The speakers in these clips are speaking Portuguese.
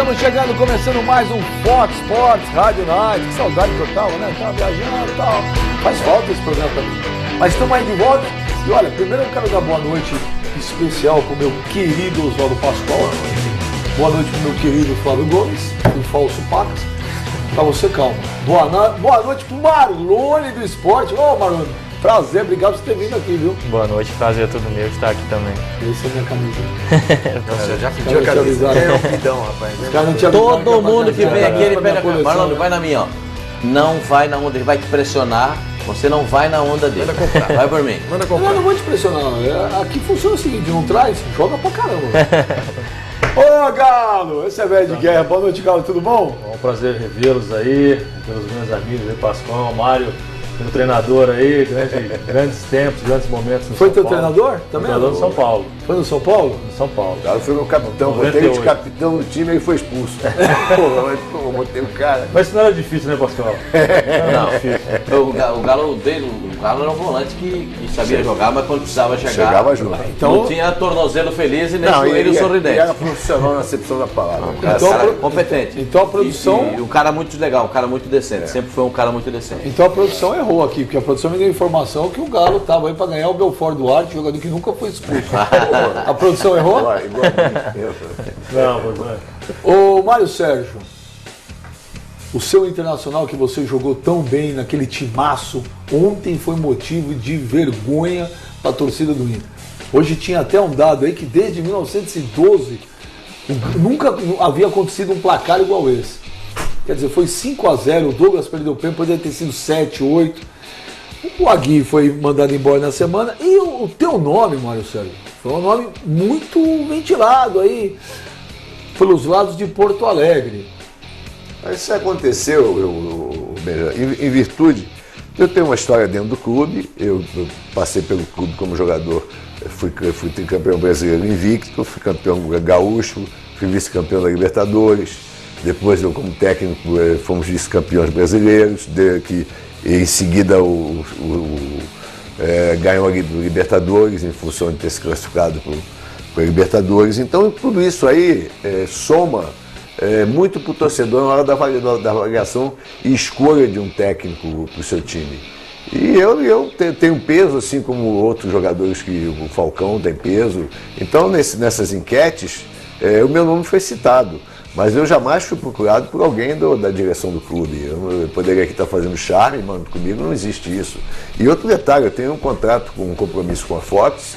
Estamos chegando, começando mais um Fox Sports Rádio Night. Que saudade que eu tava, né? Tava viajando e tal. Faz falta esse programa pra mim. Mas estamos aí de volta. E olha, primeiro eu quero dar boa noite especial pro meu querido Oswaldo Pascoal. Boa noite pro meu querido Flávio Gomes, do Falso Pacas. Pra você, calma. Boa noite pro Marlone do Esporte. Ô, Marlone, prazer, obrigado por ter vindo aqui, viu? Boa noite, prazer é todo meu estar aqui também. Essa é a minha camisa. Nossa, eu já pedi a camisa. É um pidão, rapaz. Todo mundo que vem aqui, ele pega a camisa. Marlone, vai na minha, ó. Não vai na onda, ele vai te pressionar. Você não vai na onda dele. Manda comprar. Vai por mim. Manda comprar. Eu não vou te pressionar. Aqui funciona o seguinte, não traz, joga pra caramba. Ô, Galo, esse é velho de guerra. Boa noite, Galo, tudo bom? É um prazer revê-los aí, pelos meus amigos aí, Pascoal, Mário, meu treinador aí, grandes tempos, grandes momentos no Foi São teu Paulo. treinador também? Treinador do São Paulo. Foi no São Paulo? No São Paulo. O Galo foi meu capitão, botei ele de capitão no time e ele foi expulso. Porra, mas botei o cara. Mas isso não era difícil, né, Pascoal? Não, o Galo era um volante que sabia jogar, mas quando precisava chegar, Chegava junto. não tinha tornozelo feliz e nem joelho sorridente. Ele era profissional na acepção da palavra. Cara competente. Então a produção... E um cara muito legal, um cara muito decente. Sempre foi um cara muito decente. Então a produção errou aqui, porque a produção me deu informação que o Galo estava aí para ganhar o Belfort Duarte, jogador que nunca foi expulso. A produção errou? Igual Não, mas não é. Ô, Mário Sérgio, o seu Internacional que você jogou tão bem naquele timaço, ontem foi motivo de vergonha para a torcida do Inter. Hoje tinha até um dado aí que desde 1912 nunca havia acontecido um placar igual esse. Quer dizer, foi 5-0, o Douglas perdeu o pênalti, poderia ter sido 7, 8. O Agui foi mandado embora na semana. E o teu nome, Mário Sérgio, foi um nome muito ventilado aí pelos lados de Porto Alegre. Isso aconteceu, em virtude. Eu tenho uma história dentro do clube, eu passei pelo clube como jogador, fui campeão brasileiro invicto, fui campeão gaúcho, fui vice-campeão da Libertadores, depois eu como técnico fomos vice-campeões brasileiros, que em seguida ganhou a Libertadores em função de ter se classificado para a Libertadores. Então tudo isso aí soma muito para o torcedor na hora da avaliação e escolha de um técnico para o seu time. E eu tenho peso, assim como outros jogadores, que o Falcão tem peso. Então nessas enquetes o meu nome foi citado. Mas eu jamais fui procurado por alguém da direção do clube. Eu poderia aqui estar fazendo charme, mas comigo não existe isso. E outro detalhe, eu tenho um contrato, um compromisso com a Fox,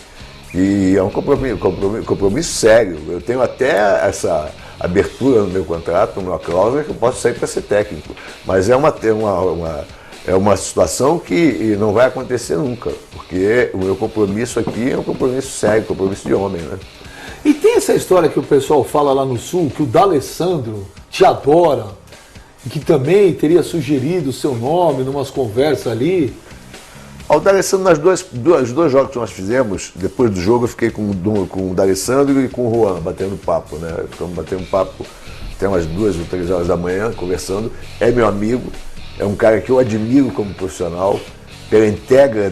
e é um compromisso sério. Eu tenho até essa abertura no meu contrato, uma cláusula que eu posso sair para ser técnico. Mas é uma situação que não vai acontecer nunca, porque o meu compromisso aqui é um compromisso sério, compromisso de homem, né? E tem essa história que o pessoal fala lá no Sul, que o D'Alessandro te adora, e que também teria sugerido o seu nome numas conversas ali. O D'Alessandro, nos dois jogos que nós fizemos, depois do jogo eu fiquei com o D'Alessandro e com o Juan, batendo papo, né? Ficamos batendo papo até umas 2 ou 3 horas da manhã, conversando. É meu amigo, é um cara que eu admiro como profissional, pela entrega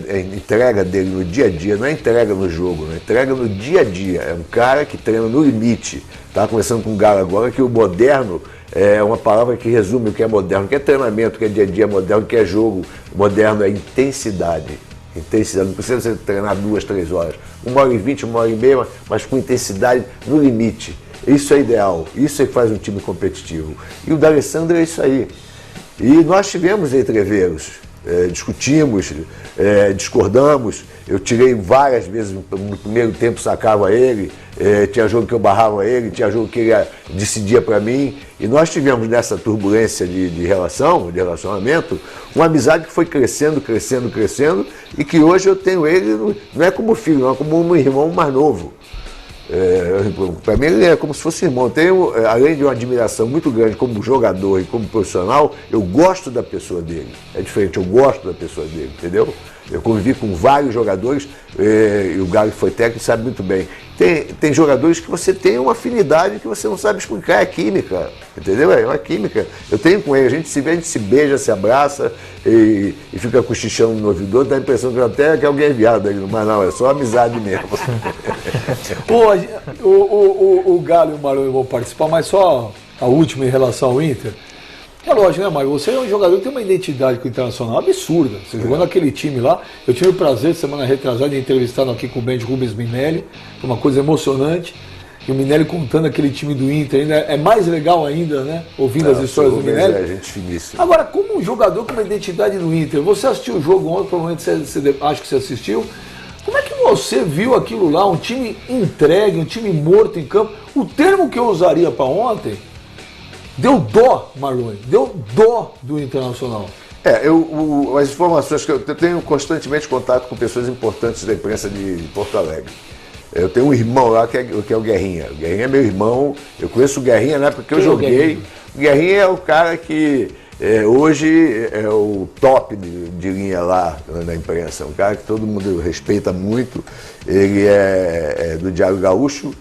dele no dia a dia, não é entrega no jogo, não é entrega no dia a dia. É um cara que treina no limite. Estava conversando com um Galo agora que o moderno é uma palavra que resume o que é moderno, o que é treinamento, o que é dia a dia moderno, o que é jogo moderno, é intensidade. Intensidade, não precisa você treinar 2, 3 horas. 1h20, 1h30, mas com intensidade no limite. Isso é ideal, isso é que faz um time competitivo. E o D'Alessandro é isso aí. E nós tivemos entreveros. Discutimos, discordamos, eu tirei várias vezes, no primeiro tempo sacava ele, tinha jogo que eu barrava ele, tinha jogo que ele decidia para mim, e nós tivemos nessa turbulência de relacionamento, uma amizade que foi crescendo, e que hoje eu tenho ele, não é como filho, não, é como um irmão mais novo. Para mim ele é como se fosse irmão. Tenho, além de uma admiração muito grande como jogador e como profissional, eu gosto da pessoa dele. É diferente, eu gosto da pessoa dele, entendeu? Eu convivi com vários jogadores, e o Galo que foi técnico sabe muito bem. Tem jogadores que você tem uma afinidade que você não sabe explicar, é química, entendeu? É uma química. Eu tenho com ele, a gente se vê, a gente se beija, se abraça e fica cochichando no ouvidor, dá a impressão que até que alguém é viado aí, mas não, é só amizade mesmo. O Galo e o Marlone vão participar, mas só a última em relação ao Inter. É lógico, né, Mário? Você é um jogador que tem uma identidade com o Internacional absurda. Você jogou naquele time lá. Eu tive o prazer, semana retrasada, de entrevistar aqui com o Band Rubens Minelli. Foi uma coisa emocionante. E o Minelli contando aquele time do Inter ainda é mais legal ainda, né? Ouvindo as histórias do Minelli. É gente finíssima. Agora, como um jogador com uma identidade do Inter, você assistiu o jogo ontem, provavelmente você acha que você assistiu. Como é que você viu aquilo lá? Um time entregue, um time morto em campo. O termo que eu usaria para ontem, deu dó, Marlone, deu dó do Internacional. As informações que eu tenho constantemente contato com pessoas importantes da imprensa de Porto Alegre. Eu tenho um irmão lá que é o Guerrinha. O Guerrinha é meu irmão. Eu conheço o Guerrinha na época que eu joguei. O Guerrinha é o cara que hoje é o top de linha lá na imprensa. Um cara que todo mundo respeita muito. Ele é do Diário Gaúcho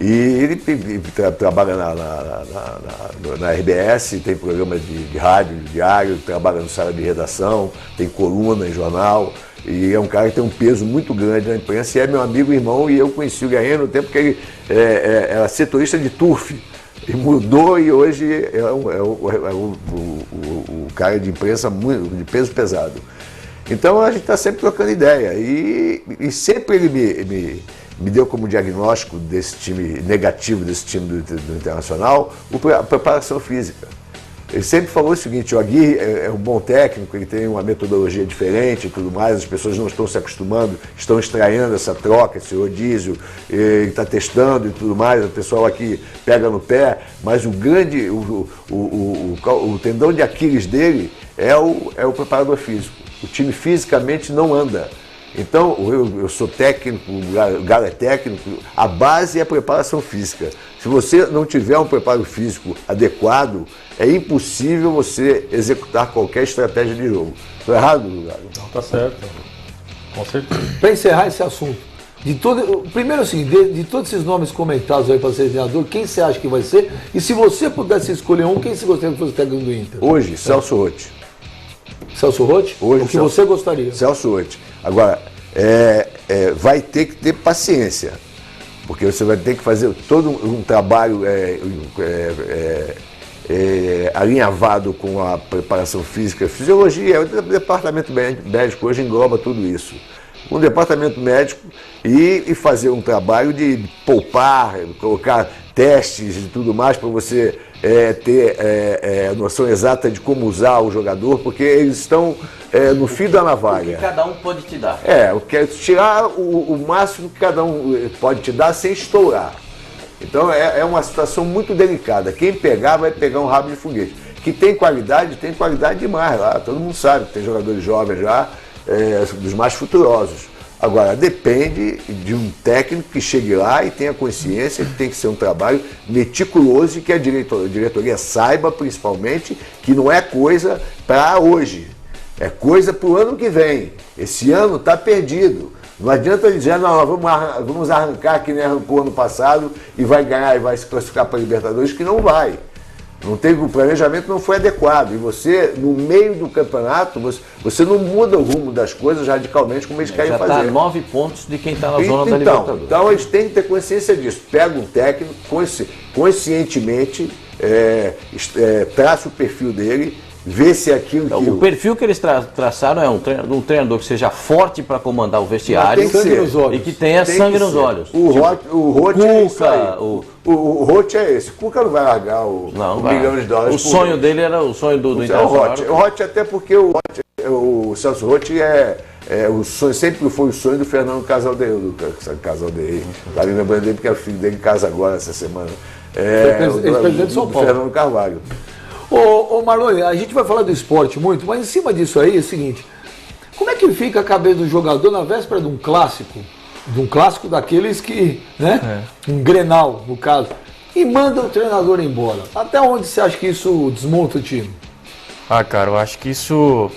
e ele trabalha na RBS, tem programa de rádio, de diário, trabalha no sala de redação, tem coluna em jornal. E é um cara que tem um peso muito grande na imprensa e é meu amigo e irmão, e eu conheci o Guerrinha no tempo que ele era setorista de turf. E mudou e hoje é o cara de imprensa de peso pesado. Então a gente está sempre trocando ideia. E sempre ele me deu como diagnóstico desse time negativo, desse time do Internacional, a preparação física. Ele sempre falou o seguinte: o Aguirre é um bom técnico, ele tem uma metodologia diferente e tudo mais, as pessoas não estão se acostumando, estão estranhando essa troca, esse rodízio, ele está testando e tudo mais, o pessoal aqui pega no pé, mas o grande, o tendão de Aquiles dele é o preparador físico. O time fisicamente não anda. Então, eu sou técnico, o Galo é técnico, a base é a preparação física. Se você não tiver um preparo físico adequado, é impossível você executar qualquer estratégia de jogo. Estou errado, Galo? Não, tá certo. Com certeza. Para encerrar esse assunto, primeiro assim, de todos esses nomes comentados aí para ser treinador, quem você acha que vai ser? E se você pudesse escolher um, quem você gostaria que fosse técnico do Inter? Hoje, Celso Roth. Celso Roth? Hoje, o que você gostaria? Celso Roth. Agora, vai ter que ter paciência, porque você vai ter que fazer todo um trabalho alinhavado com a preparação física, fisiologia. O departamento médico hoje engloba tudo isso. Um departamento médico e fazer um trabalho de poupar, colocar testes e tudo mais para você ter a noção exata de como usar o jogador, porque eles estão no fio da navalha. O que cada um pode te dar. Eu quero tirar o máximo que cada um pode te dar sem estourar. Então é uma situação muito delicada. Quem pegar vai pegar um rabo de foguete. Que tem qualidade demais lá. Todo mundo sabe que tem jogadores jovens já, dos mais futurosos. Agora, depende de um técnico que chegue lá e tenha consciência que tem que ser um trabalho meticuloso e que a diretoria saiba, principalmente, que não é coisa para hoje. É coisa para o ano que vem. Esse ano está perdido. Não adianta ele dizer, não, vamos arrancar que nem arrancou ano passado e vai ganhar e vai se classificar para a Libertadores, que não vai. Não teve, o planejamento não foi adequado. E você, no meio do campeonato, você não muda o rumo das coisas radicalmente como eles querem fazer. Já está 9 pontos de quem está na zona da Libertadores. Então eles têm que ter consciência disso. Pega um técnico, conscientemente, traça o perfil dele, vê se é aquilo que... O perfil que eles traçaram é um treinador que seja forte para comandar o vestiário e que tenha sangue nos olhos. O Roth é isso aí. O Roth é esse. O Cuca não vai largar o milhão de dólares. O sonho dele era o sonho do Internacional. O Roth até porque o Celso Roth o sonho, sempre foi o sonho do Fernando Casaldeiro. Tá me lembrando dele porque o filho dele casa agora essa semana. Ex-presidente de São Paulo. Fernando Carvalho. Ô Marlone, a gente vai falar do esporte muito, mas em cima disso aí é o seguinte: como é que fica a cabeça do jogador na véspera de um clássico daqueles que, né? Um Grenal, no caso, e manda o treinador embora? Até onde você acha que isso desmonta o time? Cara, eu acho que isso,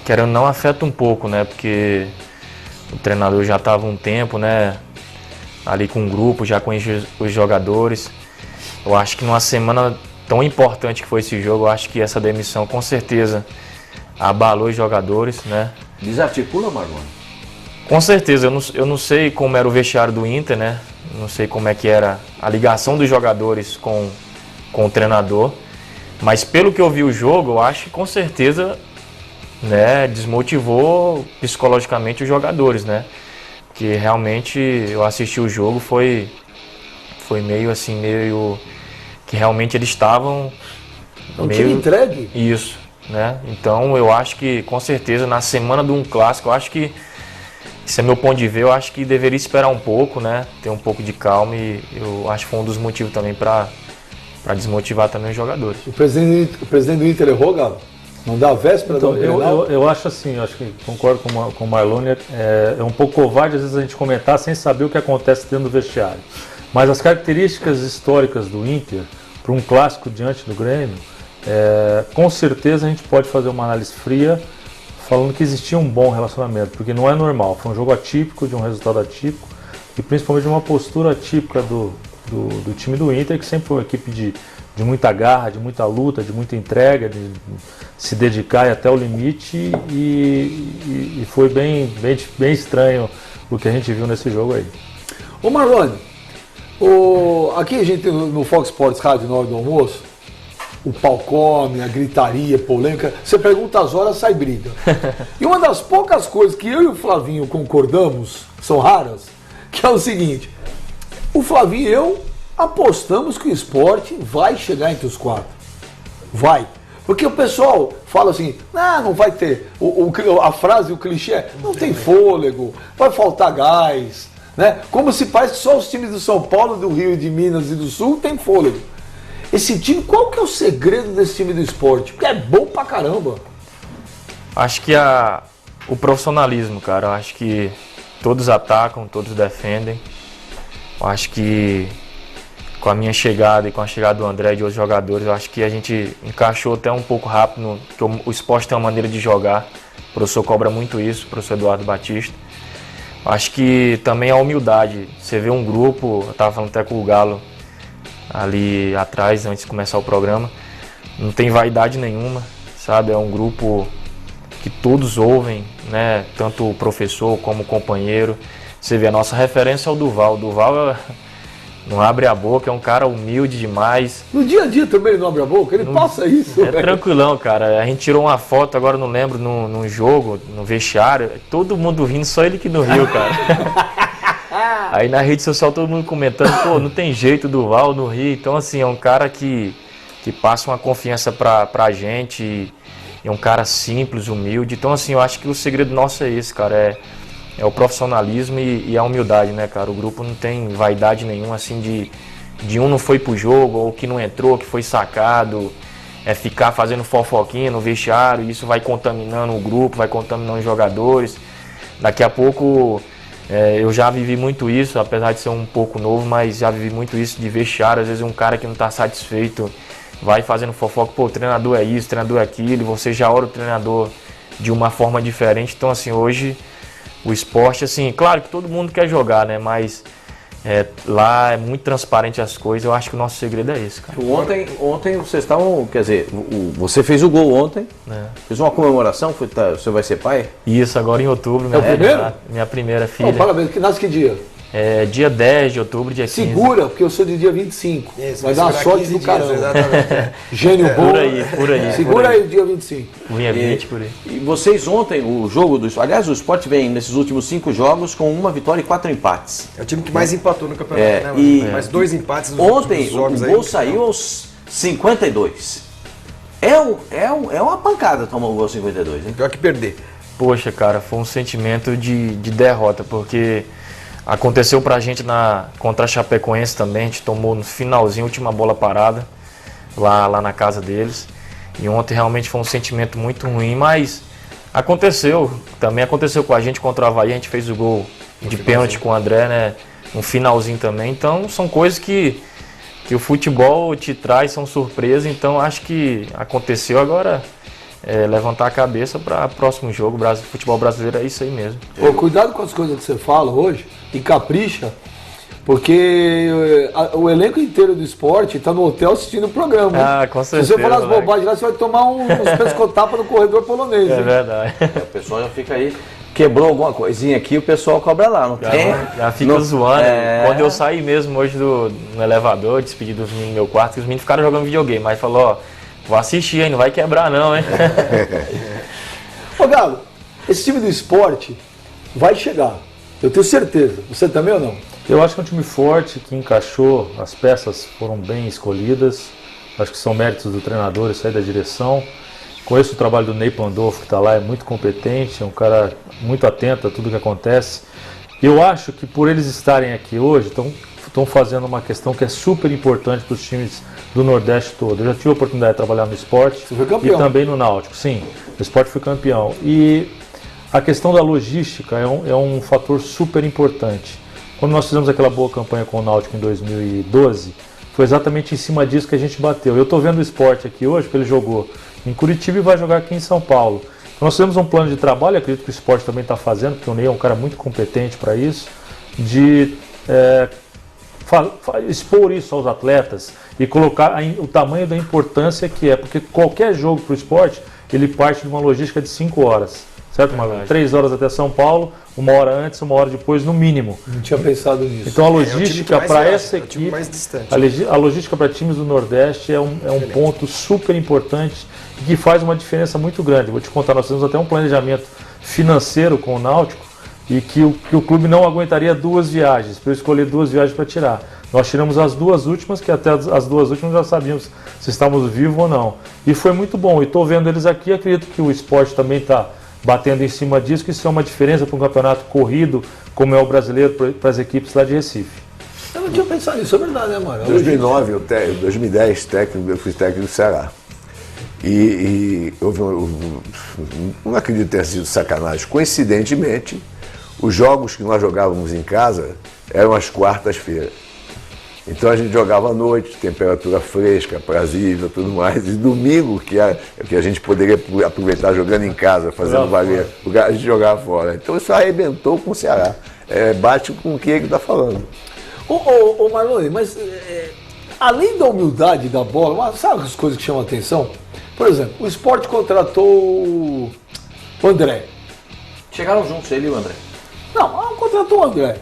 querendo ou não, afeta um pouco, né? Porque o treinador já estava um tempo, né? Ali com o grupo, já conhecia os jogadores. Eu acho que numa semana tão importante que foi esse jogo, eu acho que essa demissão com certeza abalou os jogadores, né? Desarticula, Marlone? Com certeza, eu não sei como era o vestiário do Inter, né? Não sei como é que era a ligação dos jogadores com com o treinador. Mas pelo que eu vi o jogo, eu acho que com certeza, né, desmotivou psicologicamente os jogadores, né? Que realmente eu assisti o jogo, foi meio assim, meio que realmente eles estavam meio entregue. Isso, né? Então eu acho que com certeza na semana de um clássico, eu acho que esse é meu ponto de ver, eu acho que deveria esperar um pouco, né? Ter um pouco de calma e eu acho que foi um dos motivos também para desmotivar também os jogadores. O presidente do Inter errou, Galo? Não dá a véspera então, do Grenal? Eu acho assim, acho que concordo com o Marlone, é um pouco covarde às vezes a gente comentar sem saber o que acontece dentro do vestiário. Mas as características históricas do Inter, para um clássico diante do Grêmio, com certeza a gente pode fazer uma análise fria falando que existia um bom relacionamento, porque não é normal, foi um jogo atípico, de um resultado atípico e principalmente de uma postura atípica do time do Inter, que sempre foi uma equipe de muita garra, de muita luta, de muita entrega, de se dedicar até o limite e foi bem estranho o que a gente viu nesse jogo aí. Ô Marlone, aqui a gente no Fox Sports Rádio na hora do almoço, o pau come, a gritaria, polêmica, você pergunta as horas, sai briga. E uma das poucas coisas que eu e o Flavinho concordamos, são raras, que é o seguinte, o Flavinho e eu apostamos que o Sport vai chegar entre os 4. Vai. Porque o pessoal fala assim, não vai ter, a frase, o clichê é, não tem fôlego, vai faltar gás, né? Como se parece que só os times do São Paulo, do Rio, de Minas e do Sul tem fôlego. Esse time, qual que é o segredo desse time do Sport? Porque é bom pra caramba. Acho que o profissionalismo, cara, eu acho que todos atacam, todos defendem. Eu acho que com a minha chegada e com a chegada do André e de outros jogadores, eu acho que a gente encaixou até um pouco rápido, porque o Sport tem uma maneira de jogar, o professor cobra muito isso, o professor Eduardo Batista. Eu acho que também a humildade, você vê um grupo, eu estava falando até com o Galo ali atrás, antes de começar o programa, não tem vaidade nenhuma, sabe, é um grupo que todos ouvem, né, tanto o professor como o companheiro. Você vê, a nossa referência é o Duval. O Duval não abre a boca, é um cara humilde demais. No dia a dia também ele não abre a boca? Ele passa isso. É tranquilão, cara. A gente tirou uma foto, agora não lembro, num jogo, no vestiário. Todo mundo rindo, só ele que não riu, cara. Aí na rede social todo mundo comentando, pô, não tem jeito, Duval não ri. Então, assim, é um cara que passa uma confiança pra gente. E é um cara simples, humilde. Então, assim, eu acho que o segredo nosso é esse, cara. É o profissionalismo e a humildade, né, cara? O grupo não tem vaidade nenhuma, assim, de um não foi pro jogo, ou que não entrou, que foi sacado. É ficar fazendo fofoquinha no vestiário, e isso vai contaminando o grupo, vai contaminando os jogadores. Daqui a pouco, eu já vivi muito isso, apesar de ser um pouco novo, mas já vivi muito isso de vestiário. Às vezes um cara que não tá satisfeito vai fazendo fofoca, pô, o treinador é isso, o treinador é aquilo, e você já olha o treinador de uma forma diferente. Então, assim, hoje o esporte, assim, claro que todo mundo quer jogar, né? Mas lá é muito transparente as coisas. Eu acho que o nosso segredo é esse, cara. Ontem vocês estavam, quer dizer, você fez o gol ontem, fez uma comemoração, você vai ser pai? Isso, agora em outubro. Minha primeira filha. Oh, parabéns, que nasce que dia? Dia 10 de outubro, dia 15. Segura, porque eu sou de dia 25. Isso, vai dar uma sorte do caramba. Gênio bom. Por aí. Segura aí o dia 25. Vinha 20 por aí. E vocês ontem, o jogo do... Aliás, o Sport vem nesses últimos 5 jogos com 1 vitória e 4 empates. É o time que mais empatou no campeonato, né? Mais 2 empates nos ontem, jogos. O gol saiu aos 52. É uma pancada tomar o gol aos 52, hein? Pior que perder. Poxa, cara, foi um sentimento de derrota, porque aconteceu pra gente contra a Chapecoense também. A gente tomou no finalzinho, última bola parada, lá na casa deles. E ontem realmente foi um sentimento muito ruim, mas aconteceu. Também aconteceu com a gente contra o Avaí, a gente fez o gol de pênalti com o André, né? No finalzinho também. Então são coisas que o futebol te traz, são surpresas. Então acho que aconteceu agora. Levantar a cabeça para o próximo jogo. Futebol brasileiro é isso aí mesmo. Cuidado com as coisas que você fala hoje e capricha, porque o elenco inteiro do esporte está no hotel assistindo o programa. Com certeza. Se você falar as bobagens lá, você vai tomar uns pescotapas no corredor polonês. É verdade. O pessoal já fica aí. quebrou alguma coisinha aqui, o pessoal cobra lá, não tem? Já fica zoando. Quando eu saí mesmo hoje no elevador, despedi dos meninos no meu quarto, os meninos ficaram jogando videogame, mas falou, ó, vou assistir aí, não vai quebrar não, hein? Ô Galo, esse time do esporte vai chegar, eu tenho certeza. Você também ou não? Eu acho que é um time forte, que encaixou, as peças foram bem escolhidas, acho que são méritos do treinador, isso aí da direção. Conheço o trabalho do Ney Pandolfo, que está lá, é muito competente, é um cara muito atento a tudo que acontece. Eu acho que por eles estarem aqui hoje, estão fazendo uma questão que é super importante para os times do Nordeste todo. Eu já tive a oportunidade de trabalhar no esporte e também no Náutico. Sim, no esporte fui campeão. E a questão da logística é um fator super importante. Quando nós fizemos aquela boa campanha com o Náutico em 2012, foi exatamente em cima disso que a gente bateu. Eu estou vendo o esporte aqui hoje, porque ele jogou em Curitiba e vai jogar aqui em São Paulo. Então nós fizemos um plano de trabalho, acredito que o esporte também está fazendo, porque o Ney é um cara muito competente para isso, de expor isso aos atletas e colocar o tamanho da importância que é, porque qualquer jogo para o esporte, ele parte de uma logística de 5 horas, certo, Marlon? 3 horas até São Paulo, 1 hora antes, 1 hora depois, no mínimo. Não tinha pensado nisso. Então a logística para essa equipe, mais distante. a logística para times do Nordeste é um ponto super importante e que faz uma diferença muito grande. Vou te contar, nós temos até um planejamento financeiro com o Náutico e que o clube não aguentaria 2 viagens, para eu escolher 2 viagens para tirar. Nós tiramos as 2 últimas, que até as 2 últimas já sabíamos se estávamos vivos ou não. E foi muito bom. E estou vendo eles aqui, acredito que o esporte também está batendo em cima disso, que isso é uma diferença para um campeonato corrido, como é o brasileiro, para as equipes lá de Recife. Eu não tinha pensado nisso, é verdade, né, Mário? Em 2009, 2010, eu fui técnico do Ceará. E houve não acredito ter sido sacanagem. Coincidentemente, os jogos que nós jogávamos em casa eram às quartas-feiras. Então a gente jogava à noite, temperatura fresca, aprazível, tudo mais. E domingo, que a gente poderia aproveitar jogando em casa, fazendo valer, a gente jogava fora. Então isso arrebentou com o Ceará. Bate com o que ele está falando. Ô Marlone, mas além da humildade da bola, sabe as coisas que chamam a atenção? Por exemplo, o Sport contratou o André. Chegaram juntos, ele e o André. Não, contratou o André.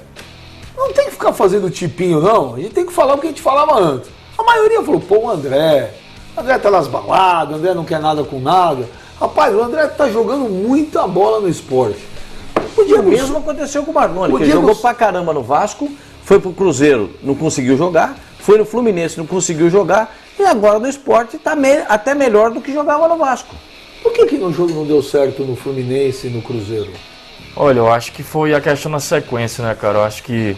Não tem que ficar fazendo tipinho, não. A gente tem que falar o que a gente falava antes. A maioria falou, pô, o André tá nas baladas, o André não quer nada com nada. Rapaz, o André tá jogando muita bola no esporte. O mesmo aconteceu com o Marlone, que jogou pra caramba no Vasco, foi pro Cruzeiro, não conseguiu jogar, foi no Fluminense, não conseguiu jogar, e agora no esporte tá até melhor do que jogava no Vasco. Por que no jogo não deu certo no Fluminense e no Cruzeiro? Olha, eu acho que foi a questão da sequência, né, cara? Eu acho que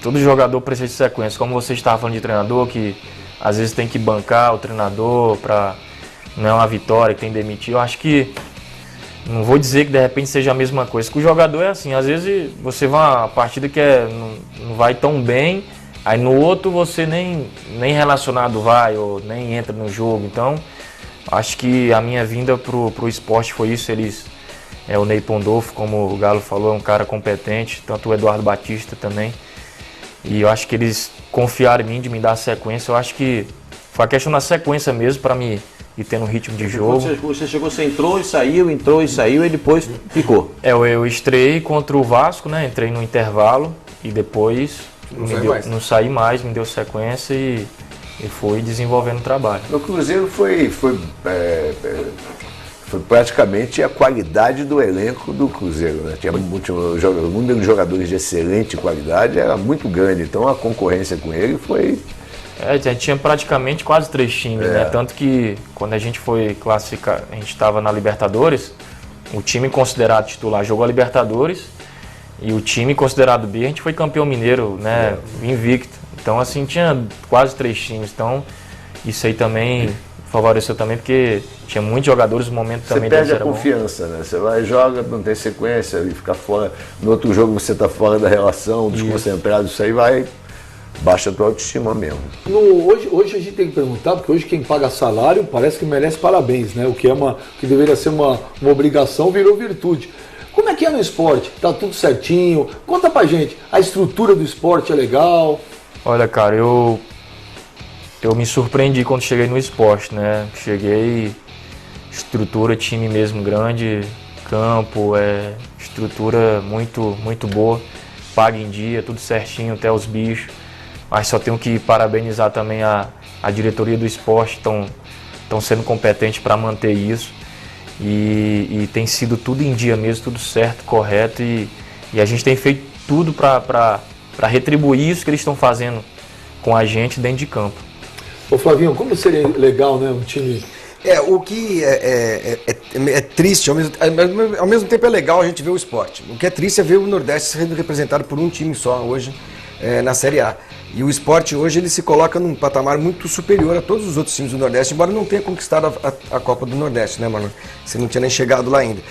todo jogador precisa de sequência. Como você estava falando de treinador, que às vezes tem que bancar o treinador para não é uma vitória, que tem que demitir. Eu acho que, não vou dizer que de repente seja a mesma coisa, que o jogador é assim, às vezes você vai uma partida que não vai tão bem, aí no outro você nem relacionado vai, ou nem entra no jogo. Então, acho que a minha vinda pro esporte foi isso. O Ney Pandolfo, como o Galo falou, é um cara competente, tanto o Eduardo Batista também. E eu acho que eles confiaram em mim de me dar sequência. Eu acho que foi a questão da sequência mesmo para me ir tendo ritmo de jogo. Você chegou, você entrou e saiu e depois ficou. Eu estreiei contra o Vasco, né? Entrei no intervalo e depois não saí mais, me deu sequência e fui desenvolvendo o trabalho. No Cruzeiro foi praticamente a qualidade do elenco do Cruzeiro, né? Tinha o número de jogadores de excelente qualidade era muito grande, então a concorrência com ele foi... A gente tinha praticamente quase 3 times, né? Tanto que quando a gente foi classificar, a gente estava na Libertadores, o time considerado titular jogou a Libertadores e o time considerado B, a gente foi campeão mineiro, né? Invicto. Então assim, tinha quase 3 times, então isso aí também... favoreceu também, porque tinha muitos jogadores no momento também. Você perde a confiança, né? Você vai, joga, não tem sequência e fica fora. No outro jogo você está fora da relação, desconcentrado, isso aí baixa a tua autoestima mesmo. Hoje a gente tem que perguntar, porque hoje quem paga salário parece que merece parabéns, né? O que deveria ser uma obrigação virou virtude. Como é que é no esporte? Tá tudo certinho? Conta pra gente, a estrutura do esporte é legal? Olha, cara, eu me surpreendi quando cheguei no esporte, né? Cheguei, estrutura, time mesmo grande, campo, estrutura muito boa, paga em dia, tudo certinho, até os bichos. Mas só tenho que parabenizar também a diretoria do esporte, estão sendo competentes para manter isso. E tem sido tudo em dia mesmo, tudo certo, correto, e a gente tem feito tudo para retribuir isso que eles estão fazendo com a gente dentro de campo. Ô Flavinho, como seria legal, né, um time... O que é triste, ao mesmo tempo é legal a gente ver o esporte. O que é triste é ver o Nordeste sendo representado por um time só hoje na Série A. E o esporte hoje ele se coloca num patamar muito superior a todos os outros times do Nordeste, embora não tenha conquistado a Copa do Nordeste, né, mano? Você não tinha nem chegado lá ainda.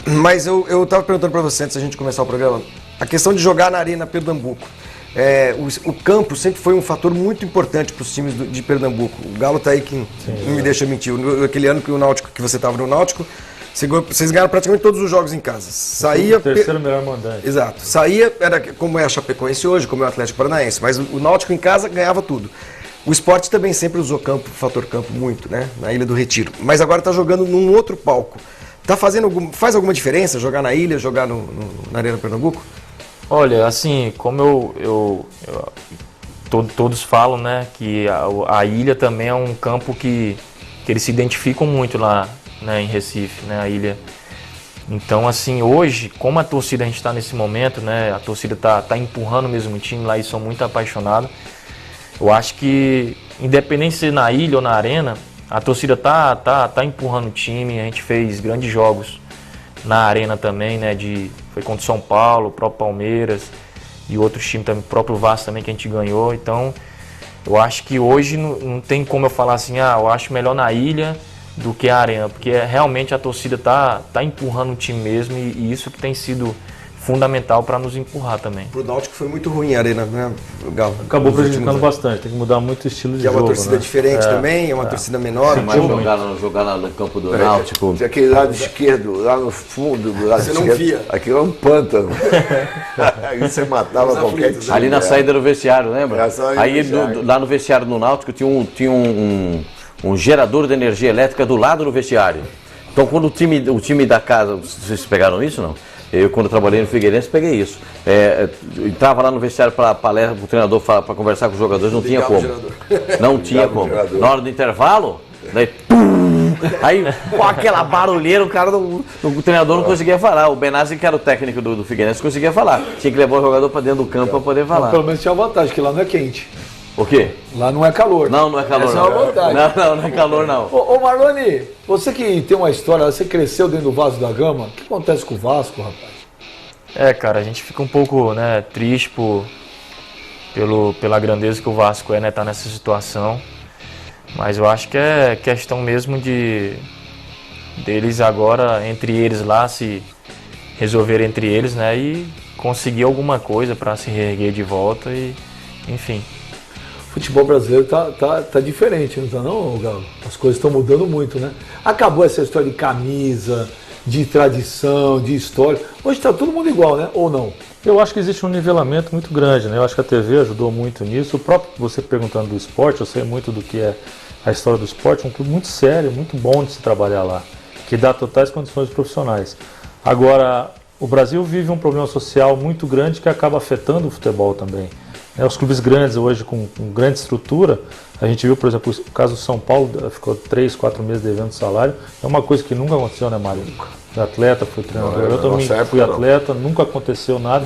Mas eu estava perguntando para você antes da gente começar o programa, a questão de jogar na Arena Pernambuco. O campo sempre foi um fator muito importante para os times de Pernambuco. O Galo tá aí que não me deixa mentir. Aquele ano que você estava no Náutico, vocês ganharam praticamente todos os jogos em casa. Saía... O terceiro melhor mandante. Exato. Saía, era como é a Chapecoense hoje, como é o Atlético Paranaense, mas o Náutico em casa ganhava tudo. O esporte também sempre usou fator campo muito, né? Na Ilha do Retiro. Mas agora está jogando num outro palco. Faz alguma diferença jogar na ilha, jogar na Arena Pernambuco? Olha, assim, como todos falam, né, que a ilha também é um campo que eles se identificam muito lá, né, em Recife, né, a ilha. Então, assim, hoje, como a torcida, a gente está nesse momento, né, a torcida tá empurrando mesmo o time lá e são muito apaixonados. Eu acho que, independente se na ilha ou na arena, a torcida tá empurrando o time. A gente fez grandes jogos na arena também, né, foi contra o São Paulo, o próprio Palmeiras e outros times também, o próprio Vasco também que a gente ganhou. Então, eu acho que hoje não tem como eu falar assim, eu acho melhor na ilha do que a arena, porque realmente a torcida tá empurrando o time mesmo e isso que tem sido fundamental para nos empurrar também. Pro Náutico foi muito ruim a arena, né, Galo? Acabou prejudicando bastante, tem que mudar muito o estilo de jogo. É uma torcida diferente também, é uma torcida menor. Mas jogar lá no campo do Náutico. Tinha aquele lado esquerdo, lá no fundo do lado esquerdo. Você não via. Aquilo é um pântano. Aí você matava qualquer time. Ali na saída do vestiário, lembra? Aí lá no vestiário do Náutico tinha um gerador de energia elétrica do lado do vestiário. Então quando o time da casa, vocês pegaram isso não? Eu, quando trabalhei no Figueirense, peguei isso. Entrava lá no vestiário para palestra, o treinador para conversar com os jogadores, não tinha como. Não tinha como. Na hora do intervalo, daí, aí com aquela barulheira, o treinador não conseguia falar. O Benazzi, que era o técnico do Figueirense, conseguia falar. Tinha que levar o jogador para dentro do campo para poder falar. Mas pelo menos tinha a vantagem, que lá não é quente. O quê? Lá não é calor. Não é calor. Essa é uma vantagem. Não é calor não. Ô Marlone, você que tem uma história, você cresceu dentro do Vasco da Gama, o que acontece com o Vasco, rapaz? Cara, a gente fica um pouco, né, triste pela grandeza que o Vasco né, tá nessa situação. Mas eu acho que é questão mesmo deles agora, entre eles lá, se resolver entre eles, né, e conseguir alguma coisa para se reerguer de volta e, enfim. O futebol brasileiro tá diferente, não tá não, Galo? As coisas estão mudando muito, né? Acabou essa história de camisa, de tradição, de história. Hoje tá todo mundo igual, né? Ou não? Eu acho que existe um nivelamento muito grande, né? Eu acho que a TV ajudou muito nisso. O próprio, você perguntando do esporte, eu sei muito do que é a história do esporte, é um clube muito sério, muito bom de se trabalhar lá, que dá totais condições profissionais. Agora, o Brasil vive um problema social muito grande que acaba afetando o futebol também. Os clubes grandes hoje, com grande estrutura, a gente viu, por exemplo, o caso do São Paulo, ficou 3, 4 meses devendo salário, é uma coisa que nunca aconteceu, né, Mário? O atleta, foi treinador, eu também fui atleta, nunca aconteceu nada.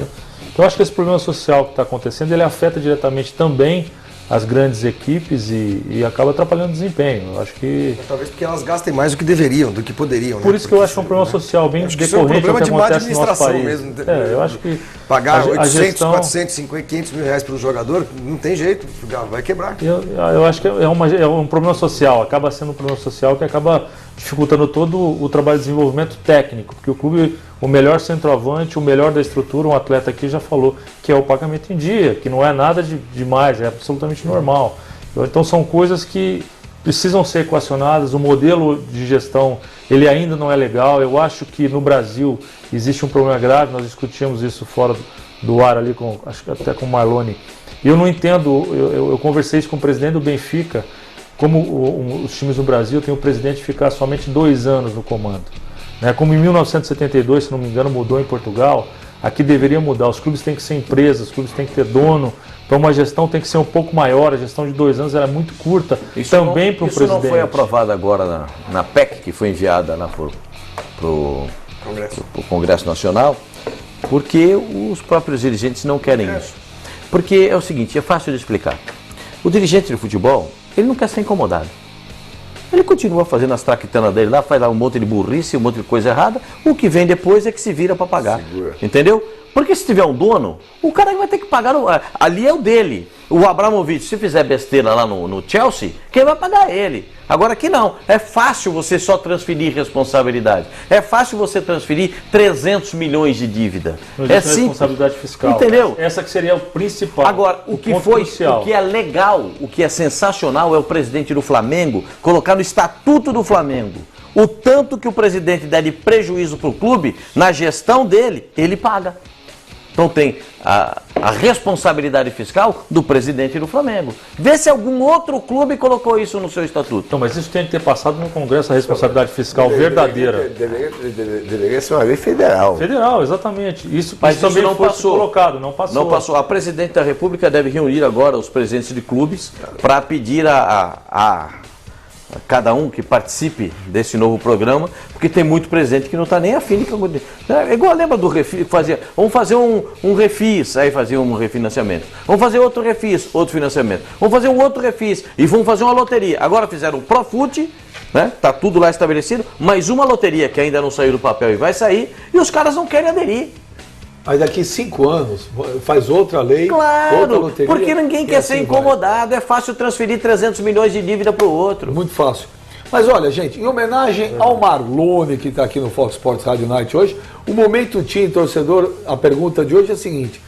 Então, eu acho que esse problema social que está acontecendo, ele afeta diretamente também as grandes equipes e acaba atrapalhando o desempenho. Eu acho que... Talvez porque elas gastem mais do que deveriam, do que poderiam. Por isso que eu acho que é um problema social bem decorrente do que acontece no nosso país. Mesmo. Eu acho que pagar 800, gestão... 400, 500 mil reais para o jogador, não tem jeito, vai quebrar. Eu acho que é um problema social, acaba sendo um problema social que acaba dificultando todo o trabalho de desenvolvimento técnico, porque o clube, o melhor centroavante, o melhor da estrutura, um atleta aqui já falou, que é o pagamento em dia, que não é nada demais, é absolutamente normal. Então são coisas que precisam ser equacionadas, o modelo de gestão ele ainda não é legal. Eu acho que no Brasil existe um problema grave, nós discutimos isso fora do ar ali, acho que até com o Marlone. Eu não entendo, eu conversei isso com o presidente do Benfica, como os times no Brasil têm o presidente ficar somente 2 anos no comando. Né? Como em 1972, se não me engano, mudou em Portugal, aqui deveria mudar. Os clubes têm que ser empresas, os clubes têm que ter dono. Então uma gestão tem que ser um pouco maior, a gestão de 2 anos era muito curta, isso também para o presidente. Isso não foi aprovado agora na PEC, que foi enviada lá para o Congresso Nacional, porque os próprios dirigentes não querem isso. Porque é o seguinte, é fácil de explicar. O dirigente de futebol, ele não quer ser incomodado. Ele continua fazendo as traquitanas dele lá, faz lá um monte de burrice, um monte de coisa errada, o que vem depois é que se vira para pagar. Segura. Entendeu? Porque se tiver um dono, o cara vai ter que pagar, ali é o dele. O Abramovich, se fizer besteira lá no Chelsea, quem vai pagar é ele. Agora aqui não, é fácil você só transferir responsabilidade. É fácil você transferir 300 milhões de dívida. É simples. Responsabilidade fiscal. Entendeu? Essa que seria o principal. Agora, o que é legal, o que é sensacional é o presidente do Flamengo colocar no estatuto do Flamengo o tanto que o presidente der de prejuízo para o clube, na gestão dele, ele paga. Então tem a responsabilidade fiscal do presidente do Flamengo. Vê se algum outro clube colocou isso no seu estatuto. Então, mas isso tem que ter passado no Congresso a responsabilidade fiscal verdadeira. Deveria ser uma lei federal. Federal, exatamente. Isso também não passou. Colocado, não passou. Não passou. A presidente da República deve reunir agora os presidentes de clubes para pedir a cada um que participe desse novo programa, porque tem muito presidente que não está nem afim de... É igual, lembra do refis, vamos fazer um refis, aí fazia um refinanciamento. Vamos fazer outro refis, outro financiamento. Vamos fazer um outro refis e vamos fazer uma loteria. Agora fizeram o Profut, né? Tá tudo lá estabelecido, mais uma loteria que ainda não saiu do papel e vai sair, e os caras não querem aderir. Aí daqui 5 anos faz outra lei, claro, outra loteria. Porque ninguém quer ser incomodado, é fácil transferir 300 milhões de dívida para o outro. Muito fácil. Mas olha, gente, em homenagem ao Marlone, que está aqui no Fox Sports Radio Night hoje, o Momento Team Torcedor, a pergunta de hoje é a seguinte: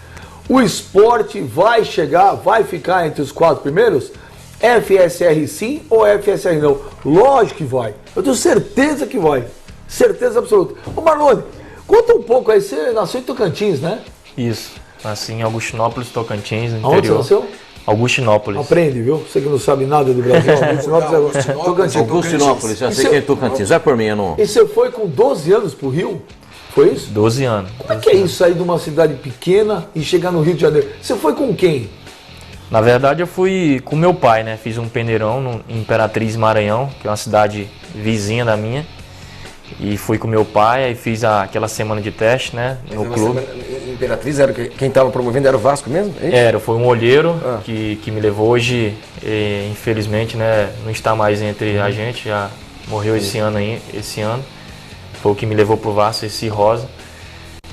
o esporte vai chegar, vai ficar entre os 4 primeiros? FSR sim ou FSR não? Lógico que vai. Eu tenho certeza que vai. Certeza absoluta. Ô Marlone, conta um pouco aí, você nasceu em Tocantins, né? Isso, nasci em Augustinópolis, Tocantins, no Aonde interior. você nasceu? Augustinópolis. Aprende, viu? Você que não sabe nada do Brasil, Augustinópolis é Tocantins. Augustinópolis, já sei que é Tocantins, vai por mim, eu não... E você foi com 12 anos pro Rio? Foi isso? 12 anos. Como é que é isso, sair de uma cidade pequena e chegar no Rio de Janeiro? Você foi com quem? Na verdade, eu fui com meu pai, né? Fiz um peneirão em Imperatriz, Maranhão, que é uma cidade vizinha da minha. E fui com meu pai, aí fiz aquela semana de teste, né, no clube. Imperatriz, quem estava promovendo era o Vasco mesmo? Foi um olheiro que me levou hoje, infelizmente, né, não está mais entre a gente, já morreu esse ano. Foi o que me levou pro Vasco, esse Rosa.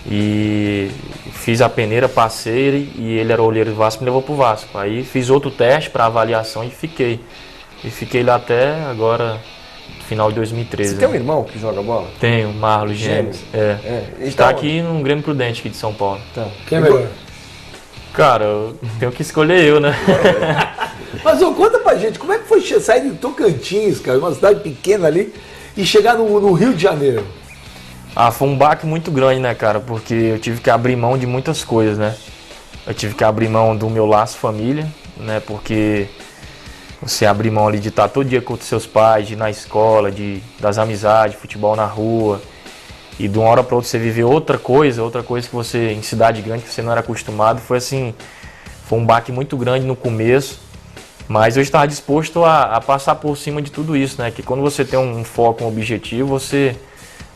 E fiz a peneira, passei, e ele era o olheiro do Vasco, me levou pro Vasco. Aí fiz outro teste para avaliação e fiquei. E fiquei lá até agora... final de 2013. Você tem um irmão que joga bola? Tenho, Marlos Gêmeos. Está aqui no Grêmio Prudente aqui de São Paulo. Tá. Quem é melhor? Cara, eu tenho que escolher eu, né? Mas conta pra gente, como é que foi sair de Tocantins, cara, uma cidade pequena ali, e chegar no Rio de Janeiro? Foi um baque muito grande, né, cara? Porque eu tive que abrir mão de muitas coisas, né? Eu tive que abrir mão do meu laço família, né? Porque... você abrir mão ali de estar todo dia com os seus pais, de ir na escola, das amizades, futebol na rua. E de uma hora para outra você viver outra coisa que você, em cidade grande, que você não era acostumado. Foi assim, foi um baque muito grande no começo. Mas eu estava disposto a passar por cima de tudo isso, né? Que quando você tem um foco, um objetivo,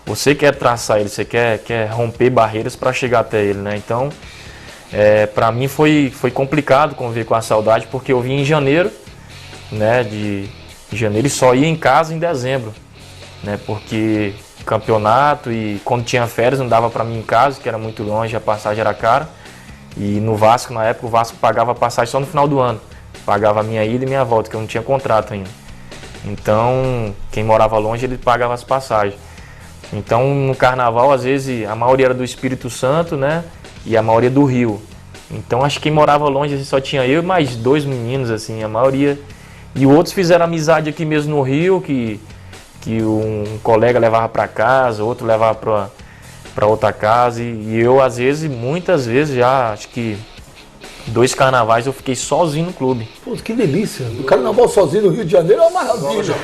você quer traçar ele, você quer romper barreiras para chegar até ele, né? Então, para mim foi complicado conviver com a saudade, porque eu vim em janeiro, né, de janeiro, e só ia em casa em dezembro, né, porque campeonato e quando tinha férias não dava para mim em casa, que era muito longe, a passagem era cara, e no Vasco, na época, o Vasco pagava a passagem só no final do ano, pagava a minha ida e minha volta, que eu não tinha contrato ainda. Então, quem morava longe, ele pagava as passagens. Então, no carnaval, às vezes, a maioria era do Espírito Santo, né, e a maioria do Rio. Então, acho que quem morava longe, assim, só tinha eu e mais 2 meninos, assim, a maioria... E outros fizeram amizade aqui mesmo no Rio, que um colega levava para casa, outro levava para outra casa. E eu, às vezes, muitas vezes já, acho que 2 carnavais eu fiquei sozinho no clube. Pô, que delícia. O carnaval sozinho no Rio de Janeiro é uma maravilha.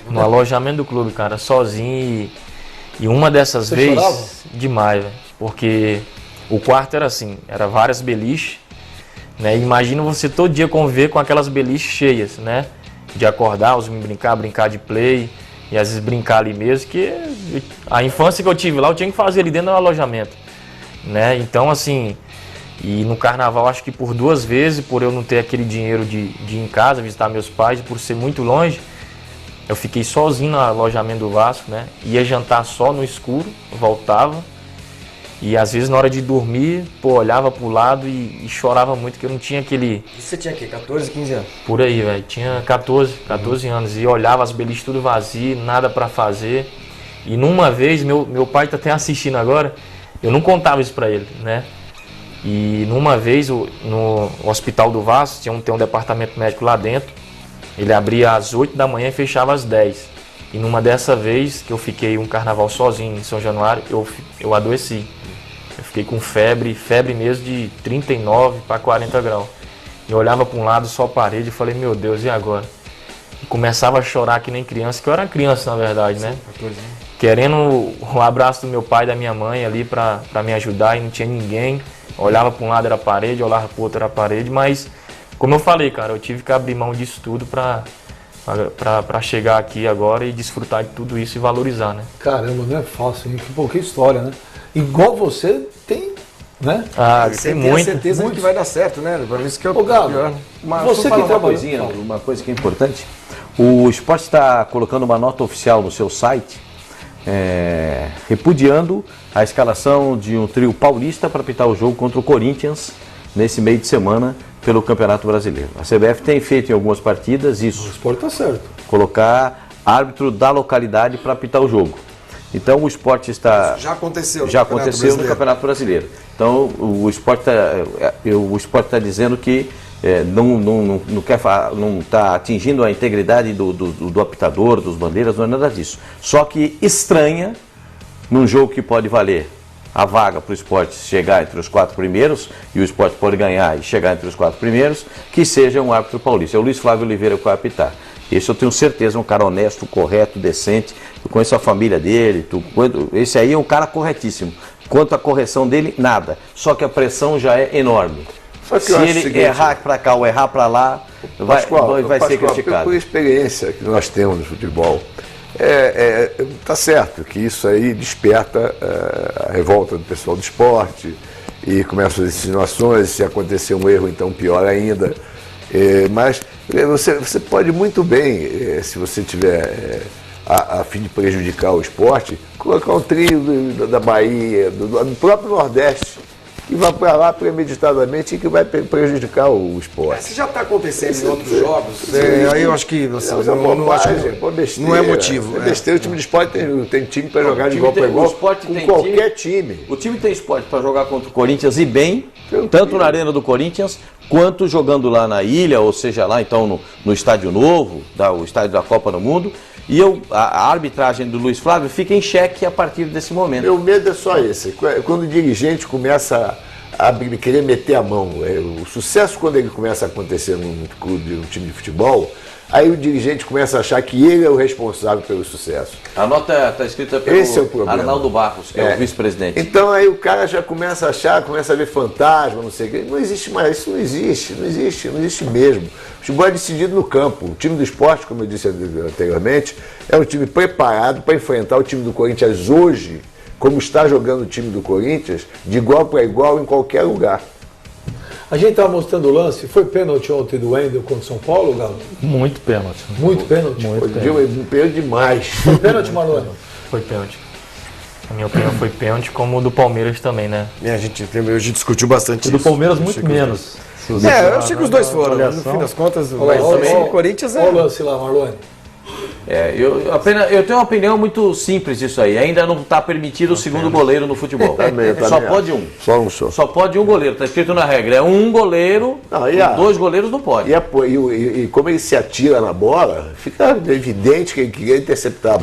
No alojamento do clube, cara, sozinho. E uma dessas Você vezes, chorava? demais, velho, porque o quarto era assim, era várias beliches, né? Imagina você todo dia conviver com aquelas beliches cheias, né? De acordar, os meninos brincar de play, e às vezes brincar ali mesmo, que a infância que eu tive lá, eu tinha que fazer ali dentro do alojamento, né? Então, assim, e no carnaval, acho que por 2 vezes, por eu não ter aquele dinheiro de ir em casa, visitar meus pais, por ser muito longe, eu fiquei sozinho no alojamento do Vasco, né? Ia jantar só no escuro, voltava. E às vezes na hora de dormir, pô, olhava pro lado e chorava muito, que eu não tinha aquele... E você tinha o quê? 14, 15 anos? Por aí, velho. Tinha 14 anos. E olhava as beliches tudo vazio, nada pra fazer. E numa vez, meu pai tá até assistindo agora, eu não contava isso pra ele, né? E numa vez, no Hospital do Vasco, tem um departamento médico lá dentro. Ele abria às 8 da manhã e fechava às 10. E numa dessa vez, que eu fiquei um carnaval sozinho em São Januário, eu adoeci. Eu fiquei com febre mesmo de 39 para 40 graus. Eu olhava para um lado, só a parede, e falei, meu Deus, e agora? E começava a chorar que nem criança, que eu era criança na verdade, né? Querendo o abraço do meu pai e da minha mãe ali para me ajudar, e não tinha ninguém. Eu olhava para um lado, era parede, olhava para o outro, era parede, mas, como eu falei, cara, eu tive que abrir mão disso tudo para chegar aqui agora e desfrutar de tudo isso e valorizar, né? Caramba, não é fácil, hein? Que história, né? Igual você tem, né? Você tem tem a muito. certeza de que vai dar certo, né? Pra ver se que é o Ô, Galo, pior. você que uma trabalhou... coisinha, uma coisa que é importante. O esporte está colocando uma nota oficial no seu site, repudiando a escalação de um trio paulista para apitar o jogo contra o Corinthians nesse meio de semana pelo Campeonato Brasileiro. A CBF tem feito em algumas partidas O isso, esporte tá certo. colocar árbitro da localidade para apitar o jogo. Então o esporte está... Já aconteceu. no Campeonato Brasileiro. Então o esporte está dizendo que não está atingindo a integridade do apitador, dos bandeiras, não é nada disso. Só que estranha, num jogo que pode valer a vaga para o esporte chegar entre os 4 primeiros, e o esporte pode ganhar e chegar entre os 4 primeiros, que seja um árbitro paulista. É o Luiz Flávio Oliveira que vai apitar. Esse eu tenho certeza, é um cara honesto, correto, decente. Eu conheço a família dele. Esse aí é um cara corretíssimo. Quanto à correção dele, nada. Só que a pressão já é enorme. Se ele errar para cá ou errar para lá, vai ser criticado. Por experiência que nós temos no futebol, tá certo que isso aí desperta a revolta do pessoal do esporte e começam as insinuações, se acontecer um erro, então pior ainda. Mas você pode muito bem, se você tiver a fim de prejudicar o esporte, colocar um trio da Bahia, do próprio Nordeste, e vai para lá premeditadamente, que vai prejudicar o esporte. Se já está acontecendo em outros jogos, aí eu acho que não é motivo. É besteira, o time de esporte tem time para jogar de igual para igual com qualquer time. O time tem esporte para jogar contra o Corinthians e bem, tanto na Arena do Corinthians, quanto jogando lá na ilha, ou seja, lá então no Estádio Novo, o Estádio da Copa do Mundo. E a arbitragem do Luiz Flávio fica em xeque a partir desse momento. Meu medo é só esse. Quando o dirigente começa a querer meter a mão, o sucesso quando ele começa a acontecer num clube, num time de futebol, aí o dirigente começa a achar que ele é o responsável pelo sucesso. A nota está escrita pelo Arnaldo Barros, que é o vice-presidente. Então aí o cara já começa a achar, começa a ver fantasma, não sei o quê. Não existe mais, isso não existe mesmo. O futebol é decidido no campo. O time do esporte, como eu disse anteriormente, é um time preparado para enfrentar o time do Corinthians hoje, como está jogando o time do Corinthians, de igual para igual em qualquer lugar. A gente estava mostrando o lance, foi pênalti ontem do Wendel contra o São Paulo, Galo? Muito pênalti. Muito pênalti? Um pênalti demais. Foi pênalti, Marlone? Foi pênalti. Na minha opinião foi pênalti, como o do Palmeiras também, né? A gente discutiu bastante O do Palmeiras muito menos. Eu achei que os dois foram. No fim das contas, o Corinthians Olha o lance lá, Marlone. Eu tenho uma opinião muito simples disso aí. Ainda não está permitido o segundo goleiro no futebol. Só pode um. Só um só. Só pode um goleiro. Está escrito na regra. É um goleiro, dois goleiros não pode. E como ele se atira na bola, fica evidente que ele queria interceptar a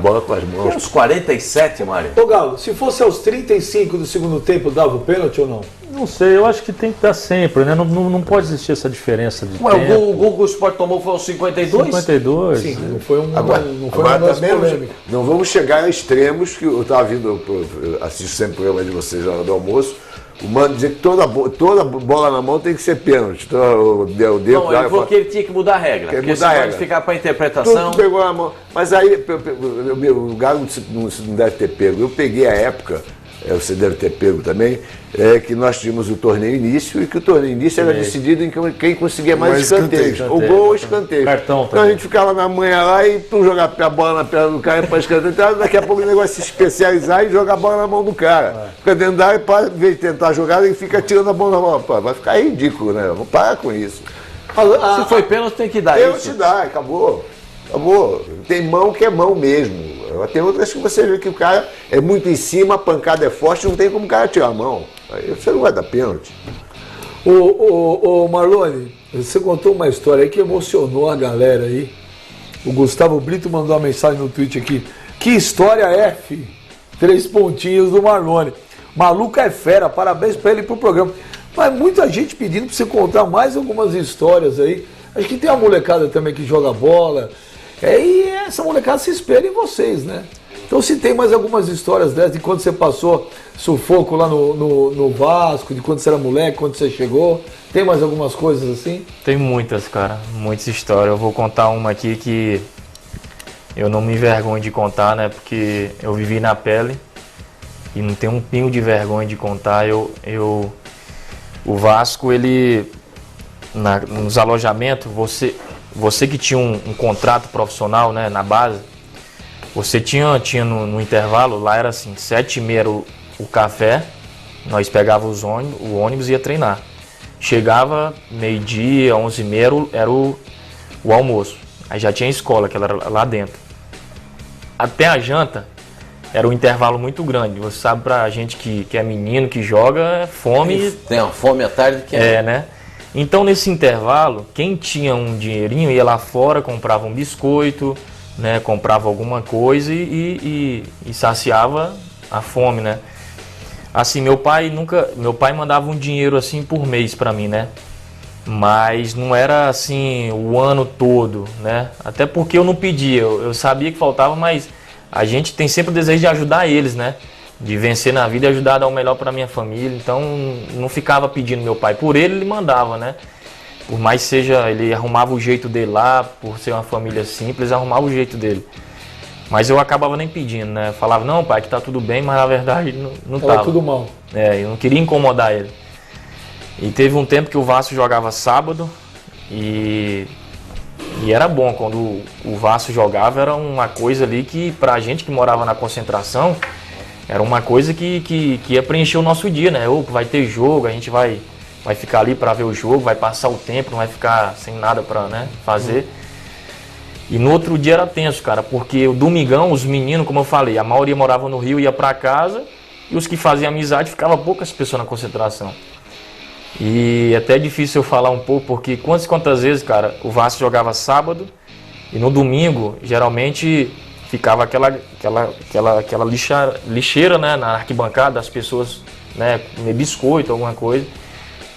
bola com as mãos. Uns 47, Mário. Ô Galo, se fosse aos 35 do segundo tempo, dava o pênalti ou não? Não sei, eu acho que tem que dar sempre, né? Não pode existir essa diferença de Ué, tempo. o gol que o Sport tomou foi aos 52? 52? Sim, não foi um Agora lance também polêmico. não vamos chegar a extremos, que eu estava vindo, eu assisto sempre o programa de vocês na hora do almoço, o Mano dizer que toda bola na mão tem que ser pênalti. Então, Não, ele falou que ele tinha que mudar a regra. Quer Porque mudar a se regra. pode ficar para interpretação. Tudo pegou na mão. Mas aí, o Galo não deve ter pego. Eu peguei a época, você deve ter pego também, que nós tínhamos o torneio início e que o torneio início era decidido em quem conseguia mais escanteios. O gol ou escanteio. Cartão então a gente ficava na manhã lá e tu jogar a bola na perna do cara para escanteio. Então, daqui a pouco o negócio se especializar e jogar a bola na mão do cara. Fica dentro da área, em vez de tentar a jogada, ele fica tirando a bola na mão. Pô, vai ficar ridículo, né? Vamos parar com isso. Se foi pênalti, tem que dar Pênalti isso. dá, acabou. Acabou. Tem mão que é mão mesmo. Tem outras que você vê que o cara é muito em cima, a pancada é forte, não tem como o cara tirar a mão. Aí você não vai dar pênalti. Ô Marlone, você contou uma história aí que emocionou a galera aí. O Gustavo Brito mandou uma mensagem no tweet aqui. Que história F! 3 pontinhos do Marlone. Maluco é fera, parabéns pra ele e pro programa. Mas muita gente pedindo pra você contar mais algumas histórias aí. Acho que tem uma molecada também que joga bola. E essa molecada se espelha em vocês, né? Então se tem mais algumas histórias dessas, de quando você passou sufoco lá no Vasco, de quando você era moleque, quando você chegou, tem mais algumas coisas assim? Tem muitas, cara, muitas histórias. Eu vou contar uma aqui que eu não me envergonho de contar, né? Porque eu vivi na pele e não tenho um pingo de vergonha de contar. O Vasco, ele, nos alojamentos, você que tinha um contrato profissional, né, na base, você tinha no intervalo, lá era assim, 7h30 era o café, nós pegávamos o ônibus e ia treinar. Chegava meio-dia, 11h30 era o almoço. Aí já tinha escola, que ela era lá dentro. Até a janta era um intervalo muito grande. Você sabe, pra gente que é menino, que joga, fome... Tem uma fome à tarde que né? Então, nesse intervalo, quem tinha um dinheirinho ia lá fora, comprava um biscoito, né, comprava alguma coisa e saciava a fome, né? Assim, meu pai mandava um dinheiro assim por mês para mim, né? Mas não era assim o ano todo, né? Até porque eu não pedia, eu sabia que faltava, mas a gente tem sempre o desejo de ajudar eles, né? De vencer na vida e ajudar a dar o melhor para minha família. Então não ficava pedindo meu pai. Por ele mandava, né? Por mais seja, ele arrumava o jeito dele lá, por ser uma família simples, arrumava o jeito dele. Mas eu acabava nem pedindo, né? Falava, não pai, que tá tudo bem, mas na verdade não tava. Tava tudo mal. Eu não queria incomodar ele. E teve um tempo que o Vasco jogava sábado e era bom. Quando o Vasco jogava, era uma coisa ali que pra gente que morava na concentração, era uma coisa que ia preencher o nosso dia, né? Vai ter jogo, a gente vai ficar ali para ver o jogo, vai passar o tempo, não vai ficar sem nada para, né, fazer. E no outro dia era tenso, cara, porque o domingão, os meninos, como eu falei, a maioria morava no Rio, ia para casa, e os que faziam amizade, ficava poucas pessoas na concentração. E até é difícil eu falar um pouco, porque quantas vezes, cara, o Vasco jogava sábado, e no domingo, geralmente, ficava aquela lixeira, né, na arquibancada, as pessoas, né, comer biscoito, alguma coisa.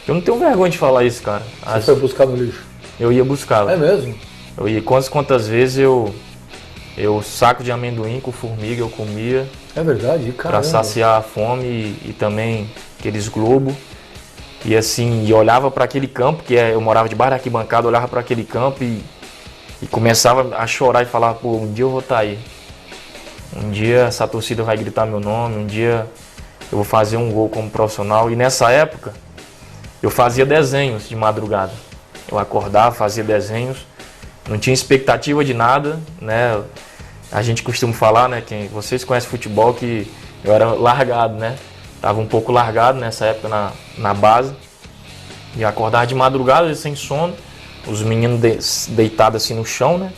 Eu não tenho vergonha de falar isso, cara. Você foi buscar no lixo? Eu ia buscar. É mesmo? Eu ia. Quantas vezes eu saco de amendoim com formiga eu comia. É verdade, cara. Pra saciar a fome e também aqueles globos. E assim, olhava para aquele campo, eu morava debaixo da arquibancada, olhava para aquele campo e começava a chorar e falava, pô, um dia eu vou estar aí. Um dia essa torcida vai gritar meu nome, um dia eu vou fazer um gol como profissional. E nessa época, eu fazia desenhos de madrugada. Eu acordava, fazia desenhos, não tinha expectativa de nada, né? A gente costuma falar, né, vocês conhecem futebol, que eu era largado, né? Tava um pouco largado nessa época na base. E acordava de madrugada, sem sono, os meninos deitados assim no chão, né?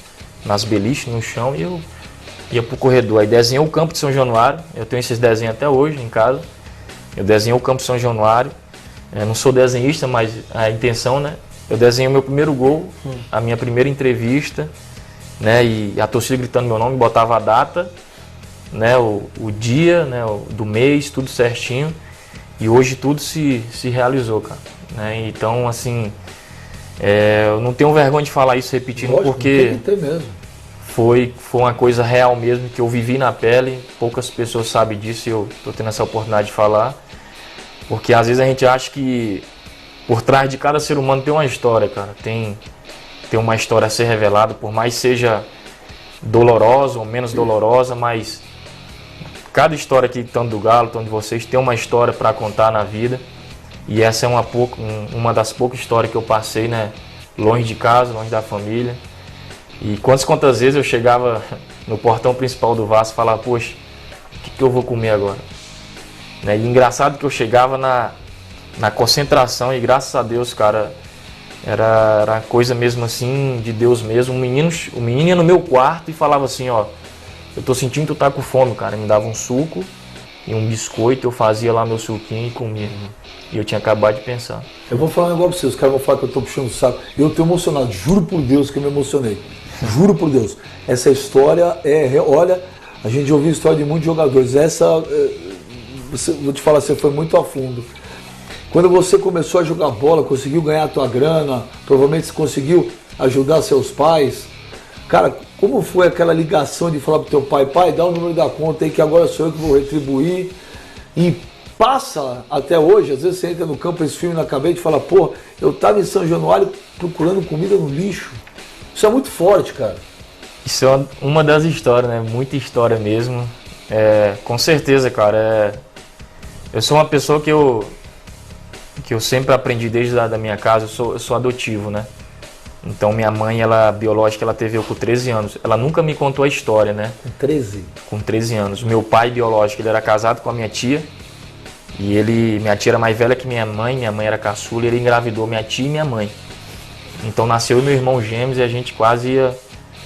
Nas beliches no chão, e eu ia pro corredor. Aí desenhei o campo de São Januário, eu tenho esses desenhos até hoje em casa. Eu desenhei o campo de São Januário. Eu não sou desenhista, mas a intenção, né? Eu desenhei o meu primeiro gol, a minha primeira entrevista, né? E a torcida gritando meu nome, botava a data, né? O dia, né, do mês, tudo certinho. E hoje tudo se realizou, cara. Né? Então, assim, eu não tenho vergonha de falar isso repetindo, Lógico, porque tem que ter mesmo. foi uma coisa real mesmo, que eu vivi na pele. Poucas pessoas sabem disso e eu tô tendo essa oportunidade de falar. Porque às vezes a gente acha que por trás de cada ser humano tem uma história, cara. Tem uma história a ser revelada, por mais seja dolorosa ou menos dolorosa, mas cada história aqui, tanto do Galo, tanto de vocês, tem uma história para contar na vida. E essa é uma das poucas histórias que eu passei, né? Longe de casa, longe da família. E quantas vezes eu chegava no portão principal do Vasco e falava, poxa, o que eu vou comer agora? Né? E engraçado que eu chegava na concentração e graças a Deus, cara, era coisa mesmo assim, de Deus mesmo. O menino ia no meu quarto e falava assim, ó, eu tô sentindo que tu tá com fome, cara. Me dava um suco e um biscoito, eu fazia lá meu suquinho e comia. E eu tinha acabado de pensar. Eu vou falar um negócio pra vocês, os caras vão falar que eu tô puxando o saco. Eu tô emocionado, juro por Deus que eu me emocionei. Juro por Deus. Essa história olha, a gente ouviu a história de muitos jogadores. Vou te falar, você foi muito a fundo. Quando você começou a jogar bola, conseguiu ganhar a tua grana, provavelmente você conseguiu ajudar seus pais. Cara, como foi aquela ligação de falar pro teu pai, dá o número da conta aí que agora sou eu que vou retribuir. E passa até hoje, às vezes você entra no campo, esse filme na cabeça e fala, pô, eu tava em São Januário procurando comida no lixo. Isso é muito forte, cara. Isso é uma das histórias, né? Muita história mesmo. Com certeza, cara. Eu sou uma pessoa que eu sempre aprendi desde a da minha casa, eu sou adotivo, né? Então minha mãe, biológica, ela teve eu com 13 anos. Ela nunca me contou a história, né? Com 13? Com 13 anos. Meu pai biológico, ele era casado com a minha tia. E minha tia era mais velha que minha mãe era caçula, e ele engravidou minha tia e minha mãe. Então nasceu meu irmão gêmeos e a gente quase ia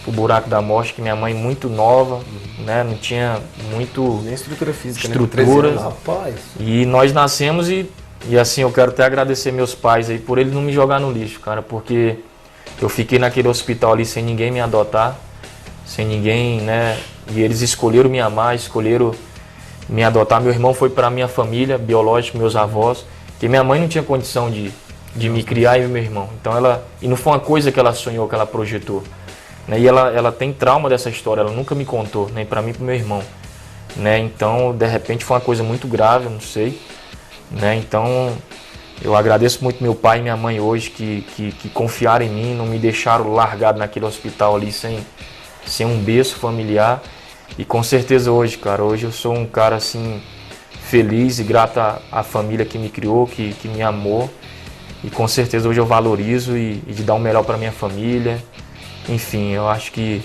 pro buraco da morte, que minha mãe muito nova, né? Não tinha muito nem estrutura física, estrutura. Né? Rapaz. E nós nascemos e assim, eu quero até agradecer meus pais aí por eles não me jogar no lixo, cara, porque eu fiquei naquele hospital ali sem ninguém me adotar, sem ninguém, né? E eles escolheram me amar, escolheram me adotar. Meu irmão foi para minha família biológica, meus avós, que minha mãe não tinha condição de me criar e meu irmão. Então e não foi uma coisa que ela sonhou, que ela projetou. Né? E ela tem trauma dessa história, ela nunca me contou, nem para mim e para meu irmão. Né? Então, de repente foi uma coisa muito grave, eu não sei. Né? Então, eu agradeço muito meu pai e minha mãe hoje que confiaram em mim, não me deixaram largado naquele hospital ali sem um berço familiar. E com certeza hoje, cara, hoje eu sou um cara assim feliz e grato à família que me criou, que me amou. E com certeza hoje eu valorizo e de dar o melhor para minha família. Enfim, eu acho que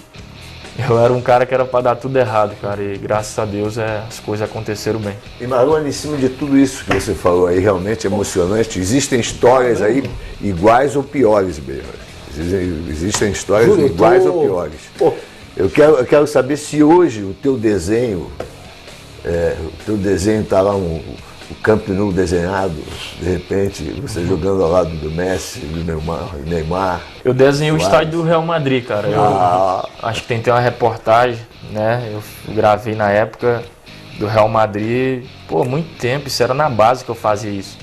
eu era um cara que era para dar tudo errado, cara, e graças a Deus as coisas aconteceram bem. E Marlone, em cima de tudo isso que você falou aí, realmente emocionante, existem histórias aí iguais ou piores mesmo. Existem histórias iguais ou piores. Eu quero saber se hoje o teu desenho está lá, o Camp Nou desenhado, de repente, você jogando ao lado do Messi, do Neymar. Eu desenhei o estádio do Real Madrid, cara. Eu acho que tem uma reportagem, né? Eu gravei na época do Real Madrid, muito tempo, isso era na base que eu fazia isso.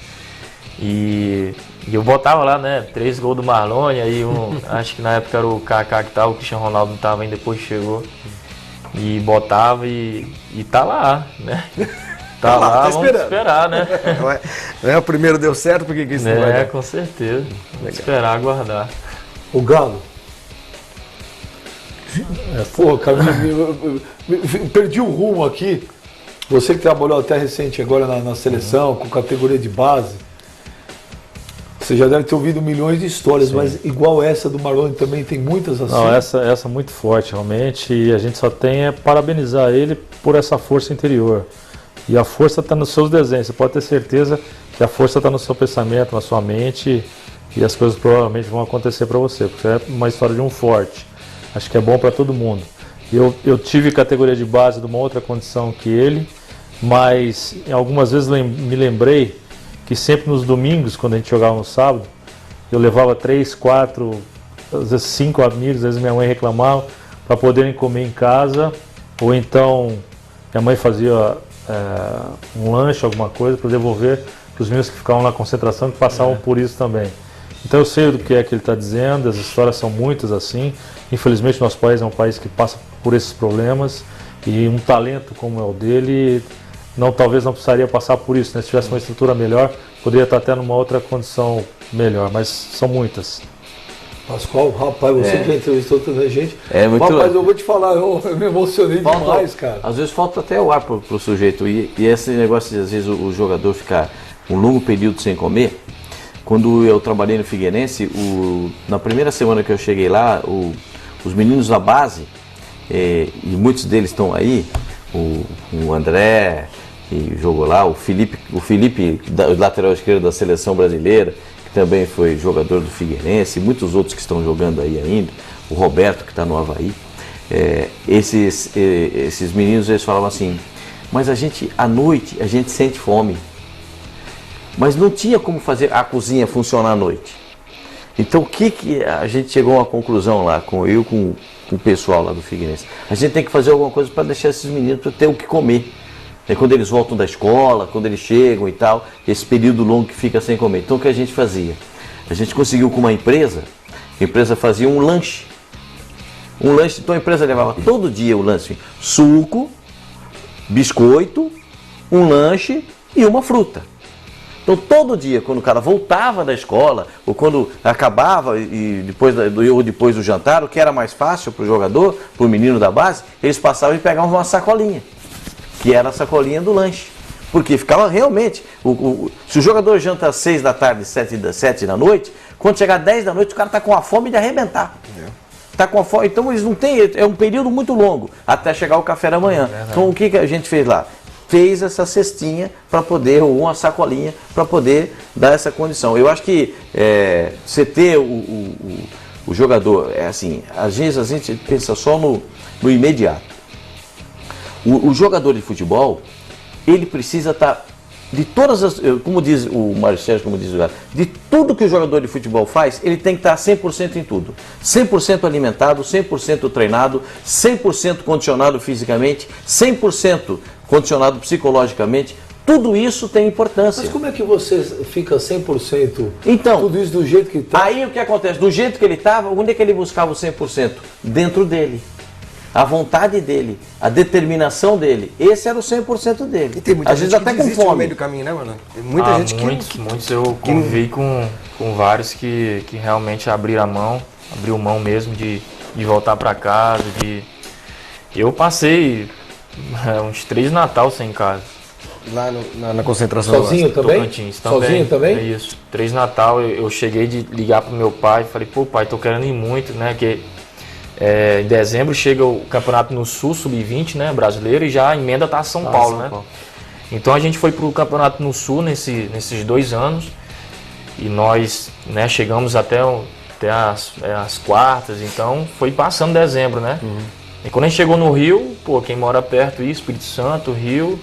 E eu botava lá, né, 3 gols do Marlone, aí acho que na época era o Kaká que tava, o Cristiano Ronaldo não tava ainda, depois chegou. E botava e tá lá, né? Tá lá, vamos esperar, né? Não é o primeiro deu certo, porque isso não vai dar? Com certeza. Vamos esperar, aguardar. O Galo. Cara, perdi o rumo aqui. Você que trabalhou até recente agora na seleção, com categoria de base, você já deve ter ouvido milhões de histórias, sim, mas igual essa do Marlone também tem muitas assim. Não, essa muito forte realmente, e a gente só tem parabenizar ele por essa força interior. E a força está nos seus desenhos, você pode ter certeza que a força está no seu pensamento, na sua mente, e as coisas provavelmente vão acontecer para você, porque é uma história de um forte. Acho que é bom para todo mundo. Eu tive categoria de base de uma outra condição que ele, mas algumas vezes me lembrei que sempre nos domingos, quando a gente jogava no sábado, eu levava 3, 4, às vezes 5 amigos, às vezes minha mãe reclamava, para poderem comer em casa, ou então minha mãe fazia um lanche, alguma coisa, para devolver para os meninos que ficavam na concentração, que passavam por isso também. Então eu sei do que é que ele está dizendo, as histórias são muitas assim. Infelizmente nosso país é um país que passa por esses problemas e um talento como é o dele, talvez não precisaria passar por isso, né? Se tivesse uma estrutura melhor, poderia estar até numa outra condição melhor, mas são muitas. Pascoal, rapaz, você que já entrevistou tanta gente. Muito... Rapaz, eu vou te falar, eu me emocionei demais, cara. Às vezes falta até o ar pro sujeito. E esse negócio de, às vezes, o jogador ficar um longo período sem comer. Quando eu trabalhei no Figueirense, na primeira semana que eu cheguei lá, os meninos da base, e muitos deles estão aí, o André, que jogou lá, o Felipe, lateral esquerdo da seleção brasileira, que também foi jogador do Figueirense, e muitos outros que estão jogando aí ainda, o Roberto, que está no Avaí. Esses meninos, eles falavam assim, mas à noite, a gente sente fome. Mas não tinha como fazer a cozinha funcionar à noite. Então o que a gente chegou a uma conclusão lá, com o pessoal lá do Figueirense? A gente tem que fazer alguma coisa para deixar esses meninos ter o que comer. Quando eles voltam da escola, quando eles chegam e tal, esse período longo que fica sem comer. Então o que a gente fazia? A gente conseguiu com uma empresa, a empresa fazia um lanche. Então a empresa levava todo dia o lanche, suco, biscoito, um lanche e uma fruta. Então todo dia, quando o cara voltava da escola, ou quando acabava e depois do jantar, o que era mais fácil para o jogador, para o menino da base, eles passavam e pegavam uma sacolinha, que era a sacolinha do lanche. Porque ficava realmente, se o jogador janta às 6 da tarde, 7 da noite, quando chegar às 10 da noite o cara está com a fome de arrebentar. Tá com a fome, então eles não têm, é um período muito longo, até chegar o café da manhã. Então o que a gente fez lá? Fez essa cestinha para poder, ou uma sacolinha, para poder dar essa condição. Eu acho que você ter o jogador, assim, às vezes a gente pensa só no imediato. O jogador de futebol, ele precisa estar, de todas as, como diz o Mário Sérgio, como diz o cara, de tudo que o jogador de futebol faz, ele tem que estar 100% em tudo. 100% alimentado, 100% treinado, 100% condicionado fisicamente, 100% condicionado psicologicamente, tudo isso tem importância. Mas como é que você fica 100%? Então, tudo isso do jeito que está? Aí o que acontece? Do jeito que ele estava, onde é que ele buscava o 100%? Dentro dele. A vontade dele, a determinação dele. Esse era o 100% dele. E tem muita às gente vezes que até com fome. No meio do caminho, né, mano? Tem muita gente que... Muitos eu convivi com vários que realmente abriu mão mesmo de voltar para casa. Eu passei uns 3 Natal sem casa. Lá na concentração. Sozinho também? Tocantins, também? Sozinho também? É isso. 3 Natal eu cheguei de ligar pro meu pai e falei, pô pai, tô querendo ir muito, né? Que em dezembro chega o campeonato no Sul, Sub-20, né? Brasileiro, e já a emenda tá São Paulo, né? Então a gente foi pro campeonato no Sul nesses 2 anos. E nós, né, chegamos até as quartas, então foi passando dezembro, né? E quando a gente chegou no Rio, pô, quem mora perto aí, Espírito Santo, Rio,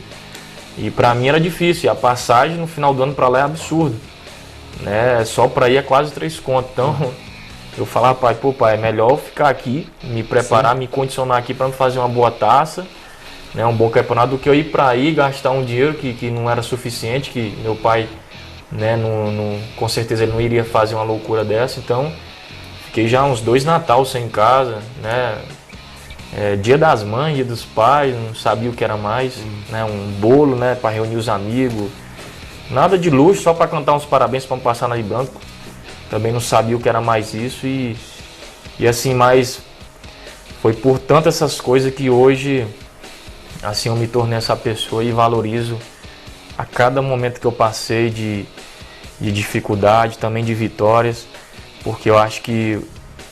e pra mim era difícil, e a passagem no final do ano pra lá é absurdo, né? Só pra ir é quase 3 contos, então eu falava, pai, é melhor eu ficar aqui, me preparar, me condicionar aqui pra me fazer uma boa taça, né, um bom campeonato, do que eu ir pra aí gastar um dinheiro que não era suficiente, que meu pai, né, com certeza ele não iria fazer uma loucura dessa, então fiquei já uns 2 Natal sem casa, né? Dia das mães, dia dos pais, não sabia o que era mais, né? Um bolo, né, para reunir os amigos, nada de luxo, só para cantar uns parabéns para passar na de branco. Também não sabia o que era mais isso e assim, mas foi por tantas essas coisas que hoje, assim, eu me tornei essa pessoa e valorizo a cada momento que eu passei de dificuldade, também de vitórias, porque eu acho que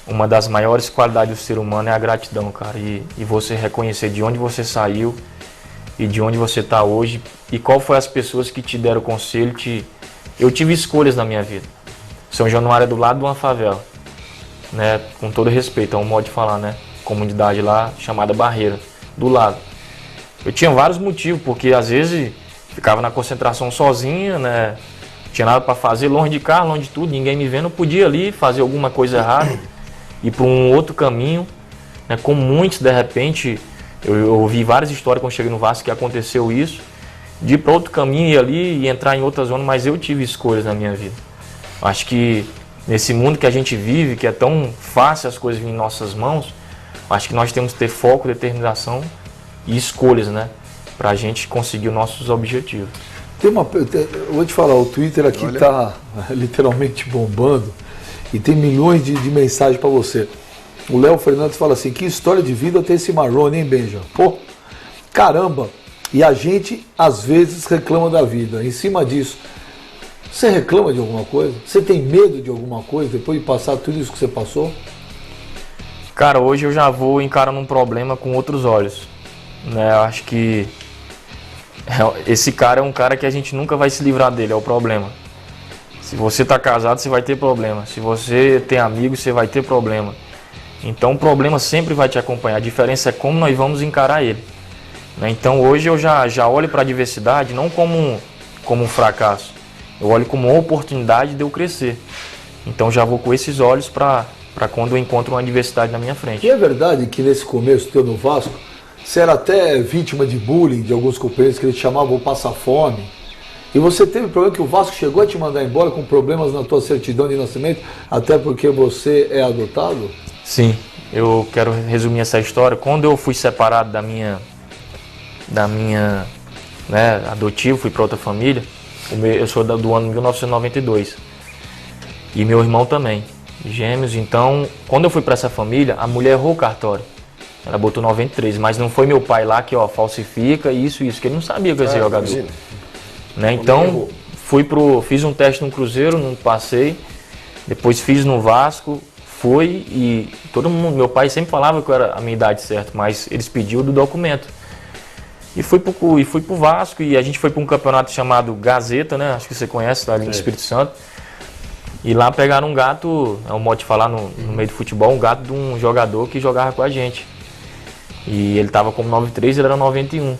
uma das maiores qualidades do ser humano é a gratidão, cara, e você reconhecer de onde você saiu e de onde você está hoje e qual foi as pessoas que te deram conselho. Eu tive escolhas na minha vida. São Januário é do lado de uma favela, né? Com todo respeito, é um modo de falar, né? Comunidade lá chamada Barreira, do lado. Eu tinha vários motivos, porque às vezes ficava na concentração sozinha, né? Tinha nada para fazer, longe de carro, longe de tudo, ninguém me vendo, eu podia ali fazer alguma coisa errada, ir para um outro caminho, né? Como muitos, de repente, eu ouvi várias histórias quando cheguei no Vasco que aconteceu isso, de ir para outro caminho ali e entrar em outra zona, mas eu tive escolhas na minha vida. Acho que nesse mundo que a gente vive, que é tão fácil as coisas virem em nossas mãos, acho que nós temos que ter foco, determinação e escolhas, né? Pra gente conseguir os nossos objetivos. Eu vou te falar, o Twitter aqui está literalmente bombando e tem milhões de mensagens para você. O Léo Fernandes fala assim, que história de vida tem esse Marlone, hein, Benja? Pô, caramba! E a gente, às vezes, reclama da vida. Em cima disso, você reclama de alguma coisa? Você tem medo de alguma coisa depois de passar tudo isso que você passou? Cara, hoje eu já vou encarando um problema com outros olhos. Né? Eu acho que esse cara é um cara que a gente nunca vai se livrar dele, é o problema. Se você tá casado, você vai ter problema. Se você tem amigos, você vai ter problema. Então o problema sempre vai te acompanhar. A diferença é como nós vamos encarar ele. Né? Então hoje eu já olho para a adversidade não como um fracasso. Eu olho como uma oportunidade de eu crescer. Então já vou com esses olhos para quando eu encontro uma adversidade na minha frente. E é verdade que nesse começo teu no Vasco, você era até vítima de bullying de alguns companheiros que eles chamavam passar fome. E você teve problema que o Vasco chegou a te mandar embora com problemas na tua certidão de nascimento, até porque você é adotado? Sim, eu quero resumir essa história. Quando eu fui separado da minha adotivo, fui para outra família, eu sou do ano 1992. E meu irmão também, gêmeos. Então, quando eu fui para essa família, a mulher errou o cartório. Ela botou 93, mas não foi meu pai lá que falsifica isso, que ele não sabia que eu ia ser jogador. Né? Então, fiz um teste no Cruzeiro, não passei. Depois fiz no Vasco, fui e todo mundo, meu pai sempre falava que eu era a minha idade certa, mas eles pediam do documento. E fui pro Vasco e a gente foi para um campeonato chamado Gazeta, né? Acho que você conhece, tá ali no Espírito Santo. E lá pegaram um gato, é um modo de falar no meio do futebol, um gato de um jogador que jogava com a gente. E ele estava como 93, ele era 91.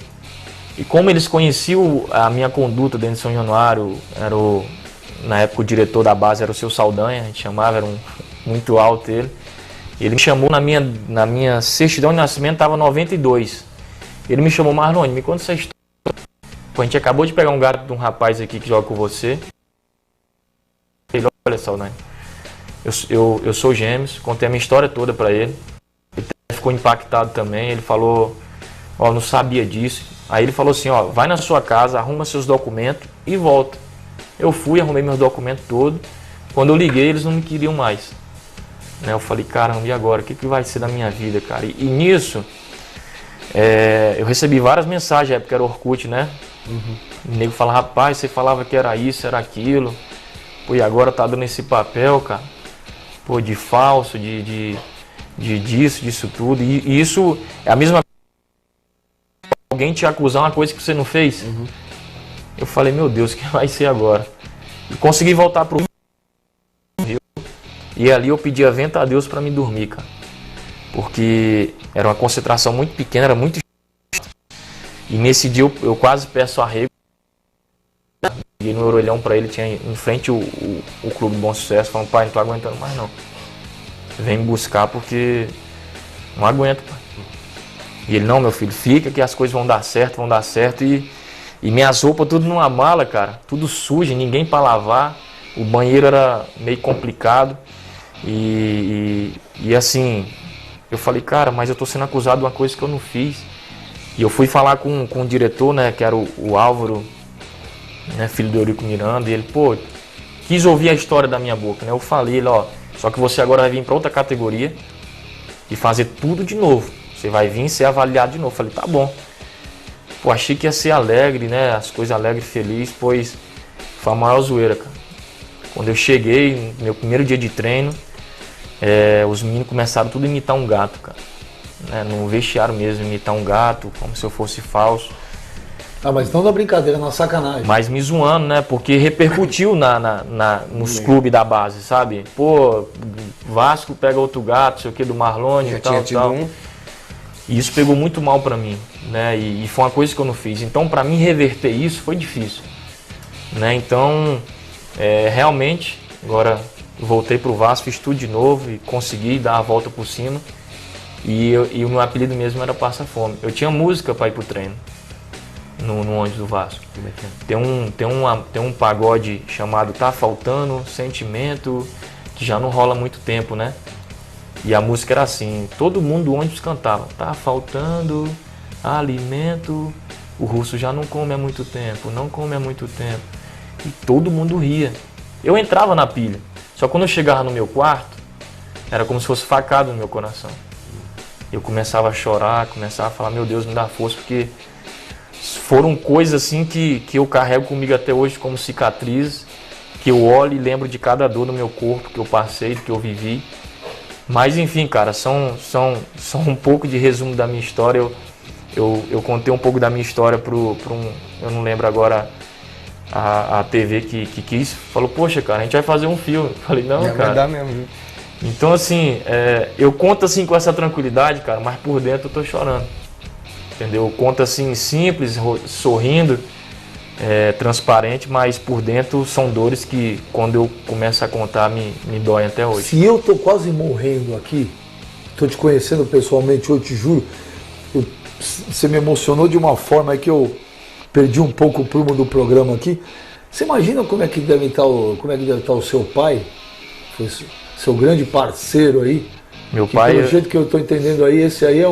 E como eles conheciam a minha conduta dentro de São Januário, na época o diretor da base era o seu Saldanha, a gente chamava, era muito alto ele. Ele me chamou na minha certidão de nascimento, estava 92. Ele me chamou, Marlone, me conta essa história. Pô, a gente acabou de pegar um gato de um rapaz aqui que joga com você. Ele, olha, Saldanha, eu sou gêmeos, contei a minha história toda para ele. Ele ficou impactado também, ele falou, não sabia disso. Aí ele falou assim, vai na sua casa, arruma seus documentos e volta. Eu fui, arrumei meus documentos todos. Quando eu liguei, eles não me queriam mais. Né? Eu falei, caramba, e agora? O que vai ser da minha vida, cara? E nisso, eu recebi várias mensagens, época era Orkut, né? O nego falava, rapaz, você falava que era isso, era aquilo. Pô, e agora tá dando esse papel, cara. Pô, de falso, disso tudo. E isso é a mesma coisa. Alguém te acusar uma coisa que você não fez. Eu falei, meu Deus, o que vai ser agora? E consegui voltar pro Rio. E ali eu pedi a vento a Deus para me dormir, cara. Porque era uma concentração muito pequena, era muito. E nesse dia eu quase peço arrego. E no orelhão para ele, tinha em frente o Clube do Bom Sucesso, falando, pai, não tô aguentando mais não. Vem me buscar porque não aguento, pai. E ele, não, meu filho, fica que as coisas vão dar certo. E minhas roupas tudo numa mala, cara, tudo sujo, ninguém para lavar. O banheiro era meio complicado. E assim, eu falei, cara, mas eu tô sendo acusado de uma coisa que eu não fiz. E eu fui falar com o diretor, né, que era o Álvaro, né, filho do Eurico Miranda, e ele, quis ouvir a história da minha boca, né? Eu falei, ele, só que você agora vai vir para outra categoria e fazer tudo de novo. Você vai vir ser avaliado de novo. Eu falei, tá bom. Pô, achei que ia ser alegre, né? As coisas alegres, felizes, pois foi a maior zoeira, cara. Quando eu cheguei, meu primeiro dia de treino, os meninos começaram tudo a imitar um gato, cara. Né? No vestiário mesmo, imitar um gato, como se eu fosse falso. Mas não na brincadeira, na sacanagem. Mas me zoando, né? Porque repercutiu nos clubes da base, sabe? Pô, Vasco pega outro gato, sei o que, do Marlone e tal. E isso pegou muito mal pra mim, né? E foi uma coisa que eu não fiz. Então, pra mim reverter isso foi difícil, né? Então, realmente, agora eu voltei pro Vasco, fiz tudo de novo e consegui dar a volta por cima. E o meu apelido mesmo era Passa Fome. Eu tinha música pra ir pro treino. no ônibus do Vasco. Tem um pagode chamado Tá Faltando Sentimento, que já não rola há muito tempo, né? E a música era assim, todo mundo do ônibus cantava, tá faltando alimento, o russo já não come há muito tempo, não come há muito tempo. E todo mundo ria. Eu entrava na pilha, só quando eu chegava no meu quarto, era como se fosse facado no meu coração. Eu começava a chorar, começava a falar, meu Deus, me dá força, porque foram coisas assim que eu carrego comigo até hoje como cicatriz, que eu olho e lembro de cada dor no meu corpo, que eu passei, que eu vivi. Mas enfim, cara, são um pouco de resumo da minha história. Eu contei um pouco da minha história para eu não lembro agora, a TV que quis, falou, poxa, cara, a gente vai fazer um filme. Eu falei, não, cara. Vai dar mesmo. Então, assim, eu conto assim com essa tranquilidade, cara, mas por dentro eu tô chorando. Entendeu? Eu conto assim, simples, sorrindo, transparente, mas por dentro são dores que, quando eu começo a contar, me doem até hoje. Se eu tô quase morrendo aqui, tô te conhecendo pessoalmente hoje, te juro, você me emocionou de uma forma que eu perdi um pouco o prumo do programa aqui. Você imagina como é que deve estar o seu pai, seu grande parceiro aí? Meu que pai... Pelo jeito que eu tô entendendo aí, esse aí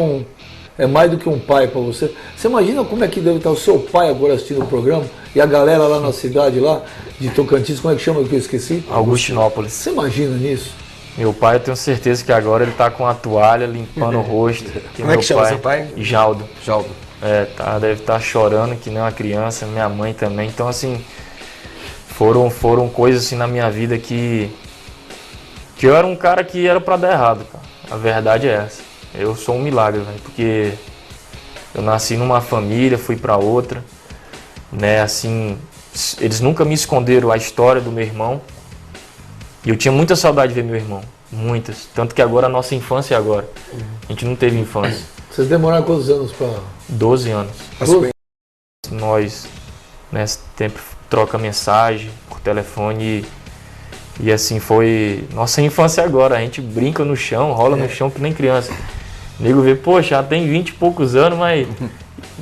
é mais do que um pai para você. Você imagina como é que deve estar o seu pai agora assistindo o programa e a galera lá na cidade lá de Tocantins, como é que chama que eu esqueci? Augustinópolis. Você imagina nisso? Meu pai, eu tenho certeza que agora ele tá com a toalha limpando o rosto. Como é que chama seu pai? Jaldo. Jaldo. Deve estar chorando que nem uma criança, minha mãe também. Então, assim, foram coisas assim na minha vida que eu era um cara que era para dar errado, cara. A verdade é essa. Eu sou um milagre, velho, porque eu nasci numa família, fui para outra, né? Assim, eles nunca me esconderam a história do meu irmão. E eu tinha muita saudade de ver meu irmão, muitas. Tanto que agora a nossa infância é agora. A gente não teve infância. Vocês demoraram quantos anos para? 12 anos. 12? Nós, né, sempre troca mensagem por telefone e assim foi nossa infância agora. A gente brinca no chão, rola no chão que nem criança. O nego vê, poxa, já tem 20 e poucos anos, mas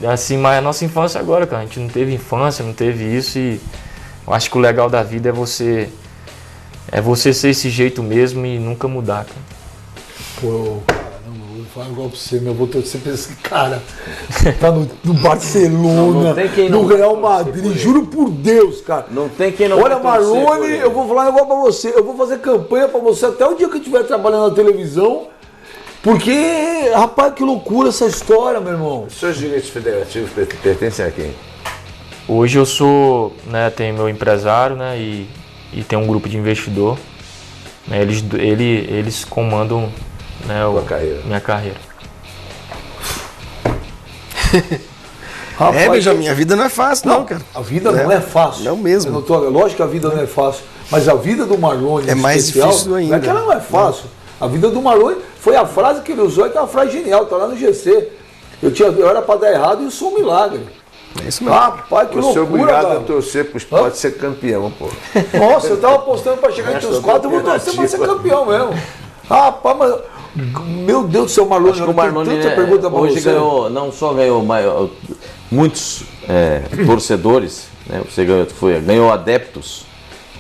assim, mas a nossa infância agora, cara. A gente não teve infância, não teve isso e eu acho que o legal da vida é você ser esse jeito mesmo e nunca mudar, cara. Pô, caramba, eu vou falar igual pra você, meu avô torcer pra esse cara. Tá no Barcelona, no Real Madrid, juro por Deus, cara. Não tem quem não. Olha, Marlone, eu vou falar igual pra você, eu vou fazer campanha pra você até o dia que eu estiver trabalhando na televisão, porque, rapaz, que loucura essa história, meu irmão. Os seus direitos federativos pertencem a quem? Hoje eu sou, né, tenho meu empresário, né, e tem um grupo de investidor, né, eles comandam, né, minha carreira. Rapaz, Benjamin, a vida não é fácil, não, cara. A vida não é fácil. Não mesmo. Lógico que a vida não é fácil, mas a vida do Marlone é mais difícil ainda. Não é que ela não é fácil. A vida do Marlone foi a frase que ele usou, que é uma frase genial, tá lá no GC. Eu era pra dar errado e eu sou um milagre. É isso mesmo. Rapaz, que loucura, obrigado cara. a torcer pro esporte ser campeão, pô. Nossa, eu tava apostando pra chegar entre os 4, eu vou torcer pra ser campeão mesmo. Rapaz, mas... Meu Deus do céu, Marlone, acho que o Marlone hoje ganhou, não só ganhou muitos torcedores, né? Você ganhou adeptos,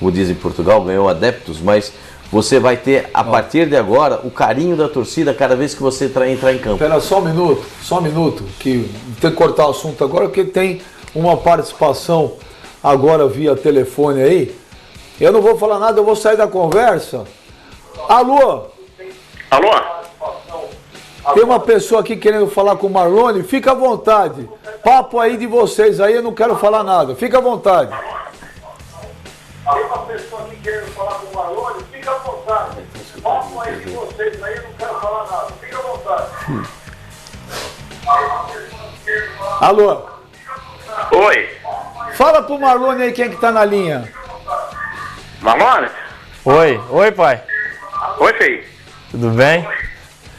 como diz em Portugal, ganhou adeptos, mas você vai ter, a partir de agora, o carinho da torcida cada vez que você entrar em campo. Espera só um minuto, que tem que cortar o assunto agora, porque tem uma participação agora via telefone aí. Eu não vou falar nada, eu vou sair da conversa. Alô? Alô? Tem uma pessoa aqui querendo falar com o Marlone, fica à vontade. Papo aí de vocês aí, eu não quero falar nada, fica à vontade. Tem uma pessoa aqui querendo falar com o Marlone, fica à vontade. Papo aí de vocês aí, eu não quero falar nada, fica à vontade. Alô? Oi. Fala pro Marlone aí quem é que tá na linha. Marlone? Oi, pai. Oi, filho. Tudo bem?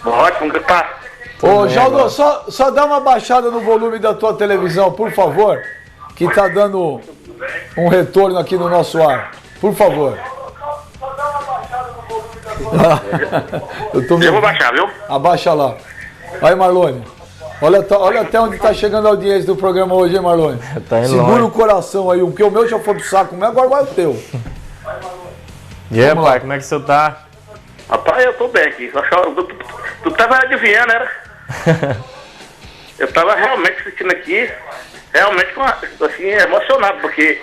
Ótimo, que tá? Ô, Jaldo, só dá uma baixada no volume da tua televisão, por favor, que tá dando um retorno aqui no nosso ar. Por favor. Só dá uma baixada no volume da tua televisão. Eu vou baixar, viu? Abaixa lá. Aí, Marlone. olha até onde está chegando a audiência do programa hoje, hein, Marlone? Tá indo Segura longe. o coração aí, porque o meu já foi pro saco, mas agora vai o teu. E aí, pai, como é que você tá? Rapaz, eu tô bem aqui. Tu tava adivinhando, era? Eu tava realmente assistindo aqui, realmente assim, emocionado, porque...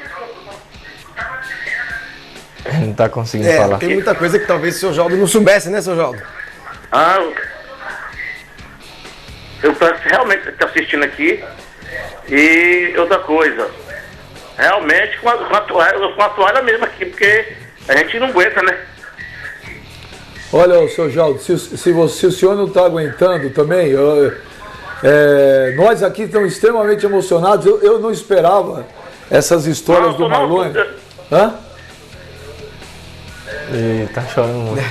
Não tá conseguindo falar. Tem muita coisa que talvez o seu Jaldo não soubesse, né, seu Jaldo? Eu tô realmente assistindo aqui. E outra coisa, realmente com a toalha mesmo aqui, porque a gente não aguenta, né? Olha, seu Jaldo, se o senhor não está aguentando também, nós aqui estamos extremamente emocionados. Eu não esperava essas histórias do Marlone. Hã? E tá chorando muito.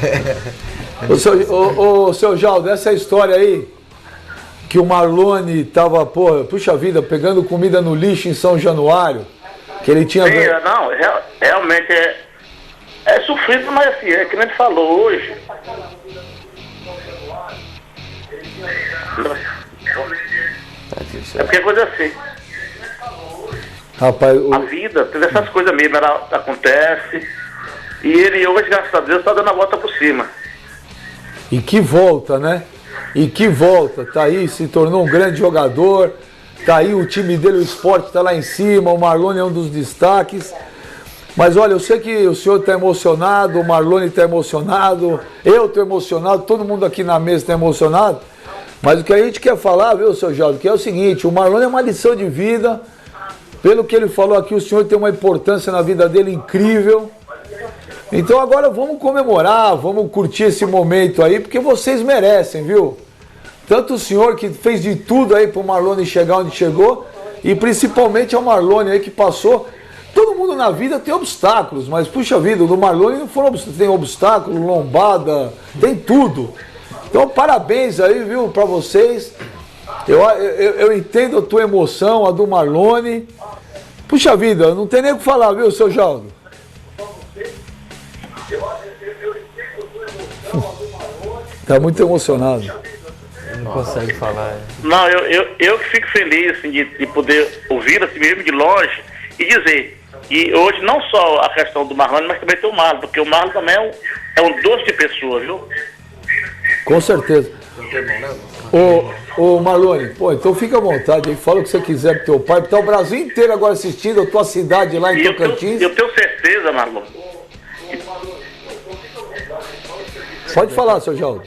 Seu Jaldo, essa história aí, que o Marlone tava, puxa vida, pegando comida no lixo em São Januário, que ele tinha... Sim, não, realmente é sofrido, mas assim, é que nem ele falou hoje. É porque é coisa assim. Rapaz, A vida, essas coisas mesmo, ela acontece. E ele hoje, graças a Deus, está dando a volta por cima. E que volta, né? E que volta. Tá aí, se tornou um grande jogador. Tá aí, o time dele, o Sport, tá lá em cima. O Marlone é um dos destaques. Mas olha, eu sei que o senhor está emocionado, o Marlone está emocionado, eu estou emocionado, todo mundo aqui na mesa está emocionado. Mas o que a gente quer falar, viu, seu Jaldo, que é o seguinte, o Marlone é uma lição de vida. Pelo que ele falou aqui, o senhor tem uma importância na vida dele incrível. Então agora vamos comemorar, vamos curtir esse momento aí, porque vocês merecem, viu? Tanto o senhor que fez de tudo aí para o Marlone chegar onde chegou, e principalmente ao Marlone aí que passou. Todo mundo na vida tem obstáculos, mas puxa vida, no Marlone não foram obstáculos, tem obstáculo, lombada, tem tudo. Então parabéns aí, viu, para vocês. Eu entendo a tua emoção, a do Marlone. Puxa vida, não tem nem o que falar, viu, seu Jaldo? Tá muito emocionado. Não consegue falar. Não, eu que fico feliz assim, de poder ouvir assim mesmo de longe e dizer. E hoje não só a questão do Marlone, mas também tem o Marlon, porque o Marlon também é um doce de pessoa, viu? Com certeza. Ô Marlone, então fica à vontade aí, fala o que você quiser pro teu pai, porque tá o Brasil inteiro agora assistindo, a tua cidade lá em Tocantins. Eu tenho certeza, Marlon. Pode falar, seu Jaldo.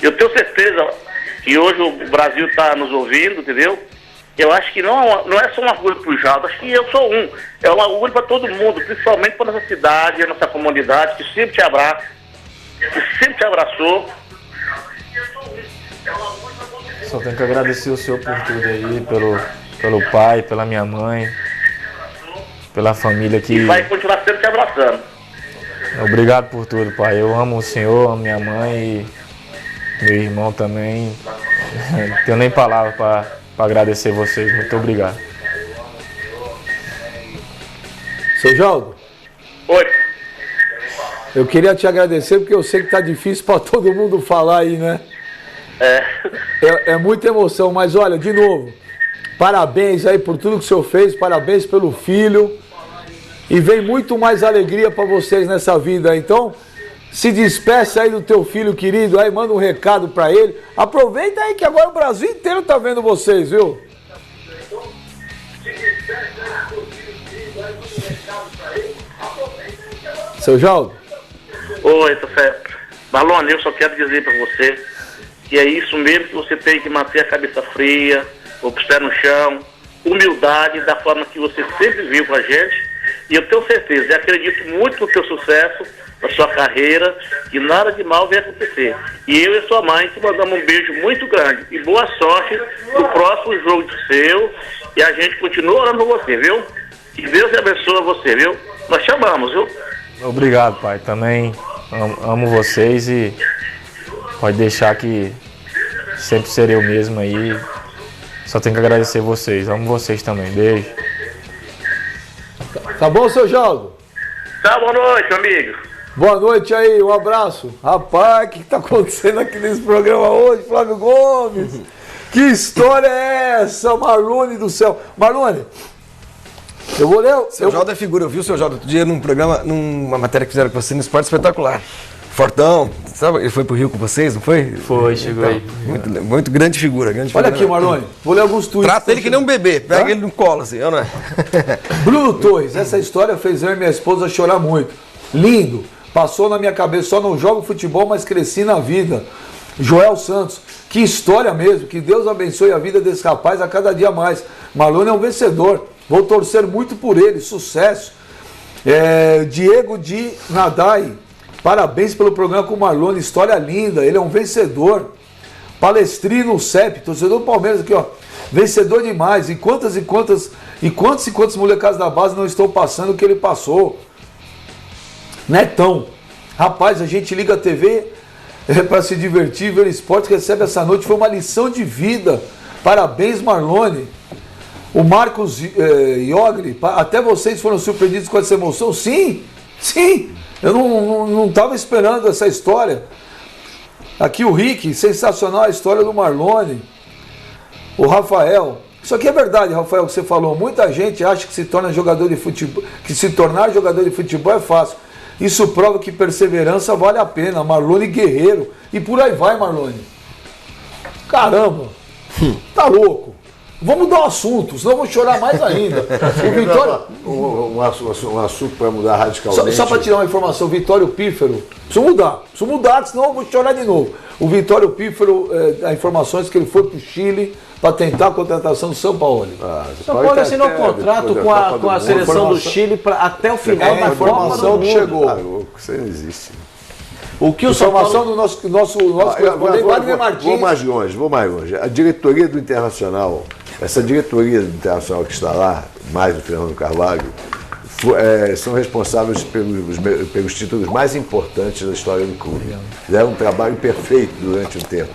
Eu tenho certeza que hoje o Brasil está nos ouvindo, entendeu? Eu acho que não é só um orgulho para o Jaldo, acho que eu sou um. É um orgulho para todo mundo, principalmente para nossa cidade, a nossa comunidade, que sempre te abraça, que sempre te abraçou. Só tenho que agradecer o senhor por tudo aí, pelo pai, pela minha mãe, pela família que... E vai continuar sempre te abraçando. Obrigado por tudo, pai. Eu amo o senhor, amo minha mãe e meu irmão também. Não tenho nem palavra para agradecer vocês. Muito obrigado. Seu Jaldo? Oi. Eu queria te agradecer porque eu sei que tá difícil para todo mundo falar aí, né? É muita emoção, mas olha, de novo, parabéns aí por tudo que o senhor fez, parabéns pelo filho. E vem muito mais alegria para vocês nessa vida. Então, se despeça aí do teu filho querido, aí manda um recado para ele. Aproveita aí que agora o Brasil inteiro tá vendo vocês, viu? Seu Jaldo? Oi, tá certo. Marlone, eu só quero dizer para você que é isso mesmo que você tem que manter a cabeça fria, o pé no chão, humildade da forma que você sempre viu com a gente. E eu tenho certeza, e acredito muito no teu sucesso, na sua carreira, que nada de mal vai acontecer. E eu e sua mãe te mandamos um beijo muito grande. E boa sorte no próximo jogo seu. E a gente continua orando por você, viu? Que Deus abençoe você, viu? Nós chamamos, viu? Obrigado, pai. Também amo vocês e pode deixar que sempre serei eu mesmo aí. Só tenho que agradecer vocês. Amo vocês também. Beijo. Tá bom, seu Jaldo? Tá, boa noite, amigo. Boa noite aí, um abraço. Rapaz, o que tá acontecendo aqui nesse programa hoje, Flávio Gomes? Que história é essa, Marlone do céu? Marlone, eu vou ler... Seu Jaldo é figura, eu vi o seu Jaldo outro dia num programa, numa matéria que fizeram com você no Esporte Espetacular. Fortão, sabe? Ele foi pro Rio com vocês, não foi? Foi, chegou aí. Muito grande figura, Olha aqui, Marlone, vou ler alguns tweets. Trata ele que nem um bebê, pega ele no colo, assim, não é? Bruno Torres, essa história fez eu e minha esposa chorar muito. Lindo, passou na minha cabeça, só não jogo futebol, mas cresci na vida. Joel Santos, que história mesmo, que Deus abençoe a vida desse rapaz a cada dia mais. Marlone é um vencedor, vou torcer muito por ele, sucesso. Diego de Nadai, parabéns pelo programa com o Marlone, história linda, ele é um vencedor. Palestrino CEP, torcedor do Palmeiras aqui, ó, vencedor demais. E quantas molecadas da base não estão passando o que ele passou? Netão, rapaz, a gente liga a TV para se divertir, ver esporte, recebe essa noite, foi uma lição de vida. Parabéns, Marlone. O Marcos Iogli, até vocês foram surpreendidos com essa emoção? Sim, eu não estava esperando essa história. Aqui o Rick, sensacional a história do Marlone. O Rafael, isso aqui é verdade, Rafael, que você falou. Muita gente acha que se tornar jogador de futebol é fácil. Isso prova que perseverança vale a pena. Marlone guerreiro. E por aí vai, Marlone. Caramba, tá louco. Vamos mudar o assunto, senão eu vou chorar mais ainda. O Vitório... Um assunto para mudar radicalmente. Só para tirar uma informação, o Vitório Pífero, preciso mudar, senão eu vou chorar de novo. O Vitório Pífero, há informações que ele foi para o Chile para tentar a contratação do São Paulo. São Paulo assinou um contrato com a seleção do Chile até o final da informação que chegou. Isso não existe. O que informação do nosso correspondente Wagner Martins. Vou mais longe. A diretoria do Internacional, essa diretoria do Internacional que está lá, mais o Fernando Carvalho, são responsáveis pelos títulos mais importantes da história do clube. Fizeram um trabalho perfeito durante o tempo.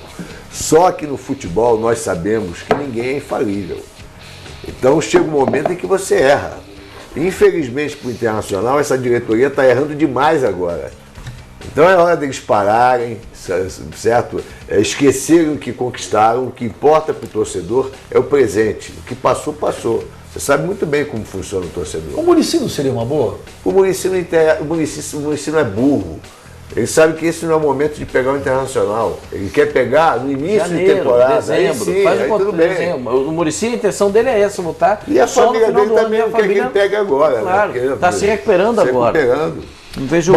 Só que no futebol nós sabemos que ninguém é infalível. Então chega um momento em que você erra. Infelizmente para o Internacional, essa diretoria está errando demais agora. Então é hora deles pararem, certo? Esquecerem o que conquistaram. O que importa para o torcedor é o presente. O que passou, passou. Você sabe muito bem como funciona o torcedor. O Muricy não seria uma boa? O Muricy não é burro. Ele sabe que esse não é o momento de pegar o Internacional. Ele quer pegar no início de temporada. Dezembro, aí tudo bem. O Muricy, a intenção dele é essa, voltar. E a família dele também não quer que ele pegue agora. Claro, está se recuperando agora. Não vejo.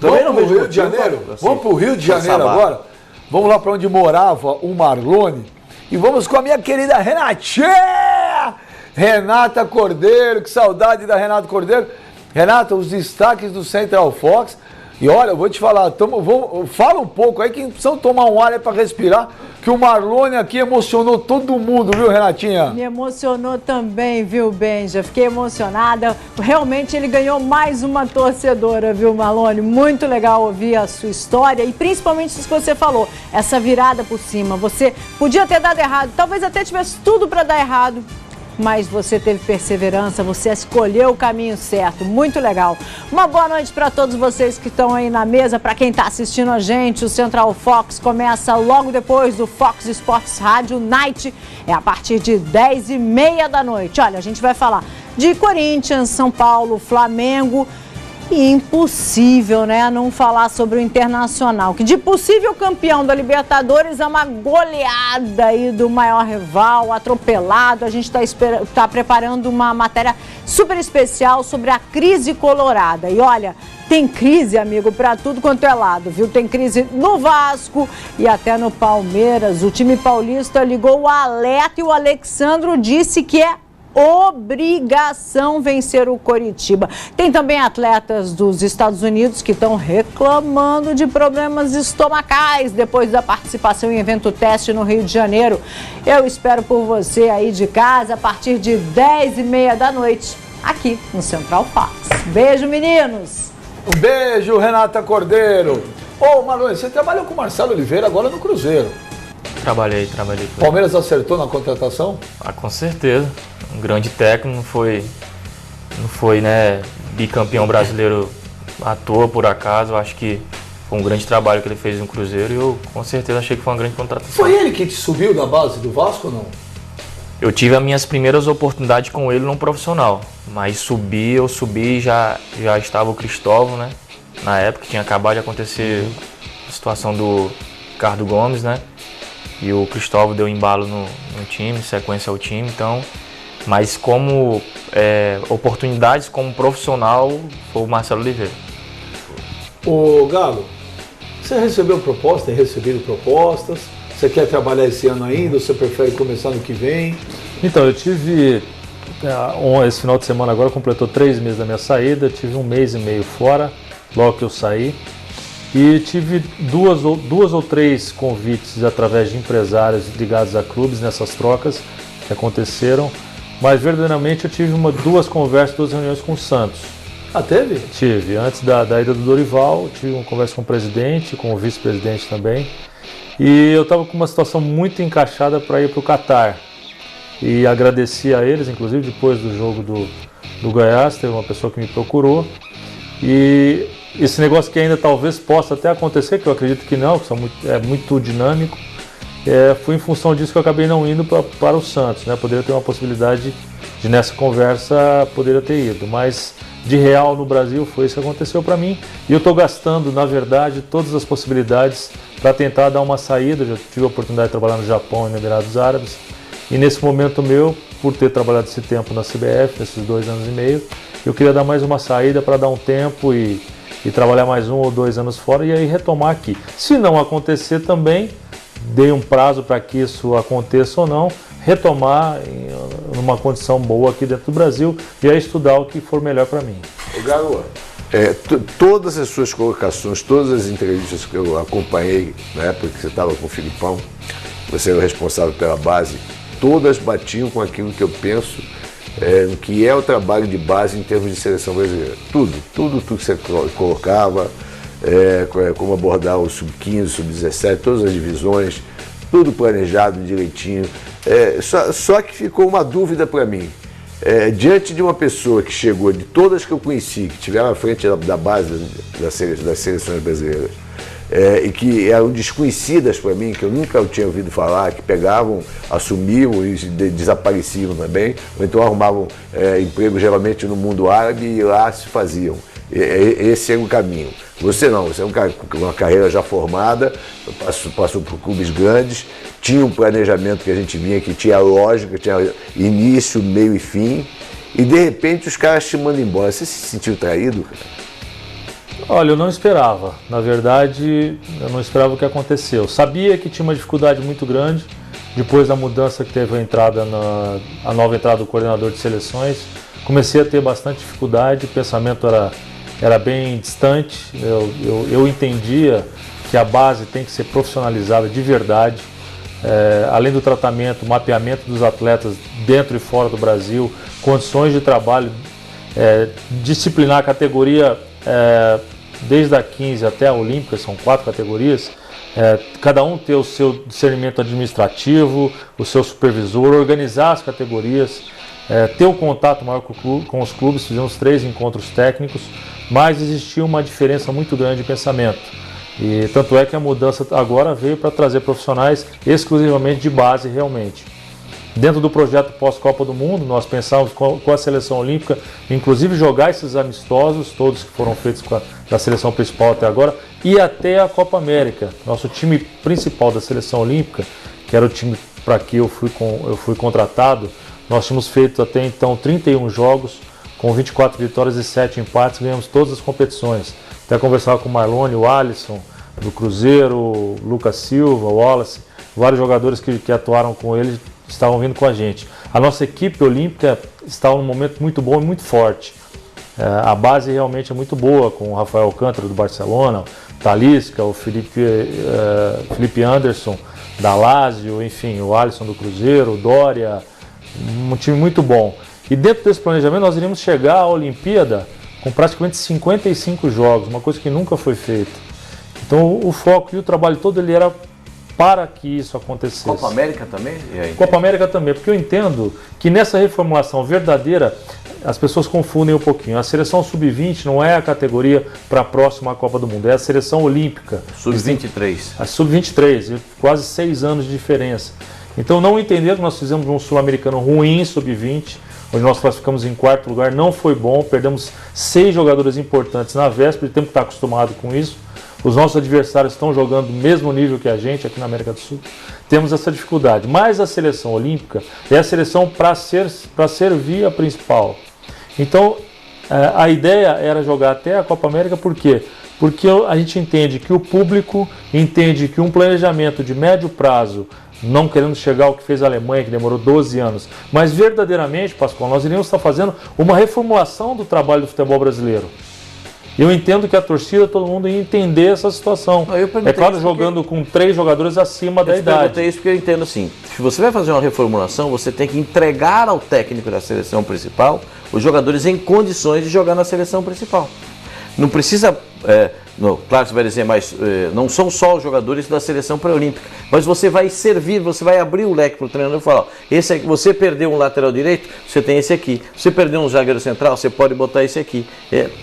Também não vejo Rio de Janeiro. Vamos para o Rio de Janeiro agora. Vamos lá para onde morava o Marlone. E vamos com a minha querida Renatinha! Renata Cordeiro, que saudade da Renata Cordeiro. Renata, os destaques do Central Fox. E olha, eu vou te falar, fala um pouco aí, que precisam tomar um ar aí para respirar, que o Marlone aqui emocionou todo mundo, viu, Renatinha? Me emocionou também, viu, Benja? Fiquei emocionada. Realmente ele ganhou mais uma torcedora, viu, Marlone? Muito legal ouvir a sua história e principalmente isso que você falou, essa virada por cima. Você podia ter dado errado, talvez até tivesse tudo para dar errado, mas você teve perseverança, você escolheu o caminho certo, muito legal. Uma boa noite para todos vocês que estão aí na mesa, para quem está assistindo a gente. O Central Fox começa logo depois do Fox Sports Rádio Night, é a partir de 10h30 da noite. Olha, a gente vai falar de Corinthians, São Paulo, Flamengo. E impossível, né, não falar sobre o Internacional, que de possível campeão da Libertadores é uma goleada aí do maior rival, atropelado. A gente está preparando uma matéria super especial sobre a crise colorada. E olha, tem crise, amigo, para tudo quanto é lado, viu? Tem crise no Vasco e até no Palmeiras. O time paulista ligou o alerta e o Alexandro disse que é obrigação vencer o Coritiba. Tem também atletas dos Estados Unidos que estão reclamando de problemas estomacais depois da participação em evento teste no Rio de Janeiro. Eu espero por você aí de casa a partir de 10h30 da noite, aqui no Central Fox. Beijo, meninos! Um beijo, Renata Cordeiro. Ô, Marlone, você trabalhou com o Marcelo Oliveira agora no Cruzeiro. Trabalhei. Palmeiras acertou na contratação? Com certeza. Um grande técnico, não foi, né, bicampeão brasileiro à toa, por acaso. Eu acho que foi um grande trabalho que ele fez no Cruzeiro e eu com certeza achei que foi uma grande contratação. Foi ele que te subiu da base do Vasco ou não? Eu tive as minhas primeiras oportunidades com ele no profissional, mas eu subi já estava o Cristóvão, né? Na época tinha acabado de acontecer a situação do Ricardo Gomes, né? E o Cristóvão deu embalo no time, sequência ao time, então... Mas como oportunidades como profissional, foi o Marcelo Oliveira. Ô Galo, você recebeu proposta, tem recebido propostas? Você quer trabalhar esse ano ainda ou você prefere começar no que vem? Então, eu tive, esse final de semana agora completou 3 meses da minha saída, tive 1 mês e meio fora, logo que eu saí. E tive duas ou três convites através de empresários ligados a clubes nessas trocas que aconteceram. Mas verdadeiramente eu tive 2 conversas, 2 reuniões com o Santos. Ah, teve? Tive. Antes da ida do Dorival, tive uma conversa com o presidente, com o vice-presidente também. E eu estava com uma situação muito encaixada para ir para o Catar. E agradeci a eles, inclusive depois do jogo do Goiás, teve uma pessoa que me procurou. E esse negócio que ainda talvez possa até acontecer, que eu acredito que não, que é muito dinâmico, foi em função disso que eu acabei não indo para o Santos, né? Poderia ter uma possibilidade de nessa conversa poderia ter ido, mas de real no Brasil foi isso que aconteceu para mim e eu estou gastando, na verdade, todas as possibilidades para tentar dar uma saída. Já tive a oportunidade de trabalhar no Japão e nos Emirados Árabes e nesse momento meu, por ter trabalhado esse tempo na CBF, nesses 2 anos e meio, eu queria dar mais uma saída para dar um tempo e trabalhar mais 1 ou 2 anos fora e aí retomar aqui. Se não acontecer também, dei um prazo para que isso aconteça ou não, retomar numa condição boa aqui dentro do Brasil e aí estudar o que for melhor para mim. Galo, todas as suas colocações, todas as entrevistas que eu acompanhei na época que você estava com o Filipão, você era o responsável pela base, todas batiam com aquilo que eu penso, que é o trabalho de base em termos de seleção brasileira. Tudo que você colocava, como abordar o sub-15, sub-17, todas as divisões, tudo planejado direitinho. Só que ficou uma dúvida para mim. Diante de uma pessoa que chegou, de todas que eu conheci, que estiveram à frente da base das seleções brasileiras, e que eram desconhecidas para mim, que eu nunca tinha ouvido falar, que pegavam, assumiam e desapareciam também, ou então arrumavam emprego geralmente no mundo árabe e lá se faziam. Esse era o caminho. Você não, você é um cara com uma carreira já formada, passou por clubes grandes, tinha um planejamento que a gente vinha, que tinha lógica, tinha início, meio e fim, e de repente os caras te mandam embora. Você se sentiu traído, cara? Olha, eu não esperava. Na verdade, eu não esperava o que aconteceu. Sabia que tinha uma dificuldade muito grande, depois da mudança que teve a nova entrada do coordenador de seleções, comecei a ter bastante dificuldade, o pensamento era bem distante, eu entendia que a base tem que ser profissionalizada de verdade, além do tratamento, mapeamento dos atletas dentro e fora do Brasil, condições de trabalho, disciplinar a categoria desde a 15 até a Olímpica, são 4 categorias, cada um ter o seu discernimento administrativo, o seu supervisor, organizar as categorias, ter um contato maior com os clubes. Fizemos 3 encontros técnicos, mas existia uma diferença muito grande de pensamento. E tanto é que a mudança agora veio para trazer profissionais exclusivamente de base realmente. Dentro do projeto pós-Copa do Mundo, nós pensávamos com a seleção olímpica, inclusive jogar esses amistosos, todos que foram feitos da seleção principal até agora, e até a Copa América. Nosso time principal da seleção olímpica, que era o time para que eu fui contratado, nós tínhamos feito até então 31 jogos, com 24 vitórias e 7 empates, ganhamos todas as competições. Até conversava com o Marlone, o Alisson, do Cruzeiro, o Lucas Silva, o Wallace, vários jogadores que atuaram com ele estavam vindo com a gente. A nossa equipe olímpica estava num momento muito bom e muito forte. A base realmente é muito boa, com o Rafael Alcântara do Barcelona, o Talisca, o Felipe Anderson da Lazio, enfim, o Alisson do Cruzeiro, o Dória, um time muito bom. E dentro desse planejamento nós iríamos chegar à Olimpíada com praticamente 55 jogos, uma coisa que nunca foi feita. Então o foco e o trabalho todo ele era para que isso acontecesse. Copa América também? Copa América também, porque eu entendo que nessa reformulação verdadeira, as pessoas confundem um pouquinho. A seleção sub-20 não é a categoria para a próxima Copa do Mundo, é a seleção olímpica. Sub-23. A sub-23, quase 6 anos de diferença. Então não entenderam que nós fizemos um sul-americano ruim, sub-20, onde nós classificamos em 4º lugar, não foi bom, perdemos 6 jogadores importantes na véspera, temos que estar acostumado com isso. Os nossos adversários estão jogando do mesmo nível que a gente aqui na América do Sul. Temos essa dificuldade. Mas a seleção olímpica é a seleção para servir a principal. Então, a ideia era jogar até a Copa América, por quê? Porque a gente entende que o público entende que um planejamento de médio prazo, não querendo chegar ao que fez a Alemanha, que demorou 12 anos, mas verdadeiramente, Pascoal, nós iríamos estar fazendo uma reformulação do trabalho do futebol brasileiro. Eu entendo que a torcida, todo mundo ia entender essa situação. É claro, jogando com 3 jogadores acima da idade. Eu perguntei isso porque eu entendo assim, se você vai fazer uma reformulação, você tem que entregar ao técnico da seleção principal os jogadores em condições de jogar na seleção principal. Não precisa, claro que você vai dizer, mas não são só os jogadores da seleção pré-olímpica, mas você vai servir, você vai abrir o leque para o treinador e falar, esse aqui, você perdeu um lateral direito, você tem esse aqui. Você perdeu um zagueiro central, você pode botar esse aqui.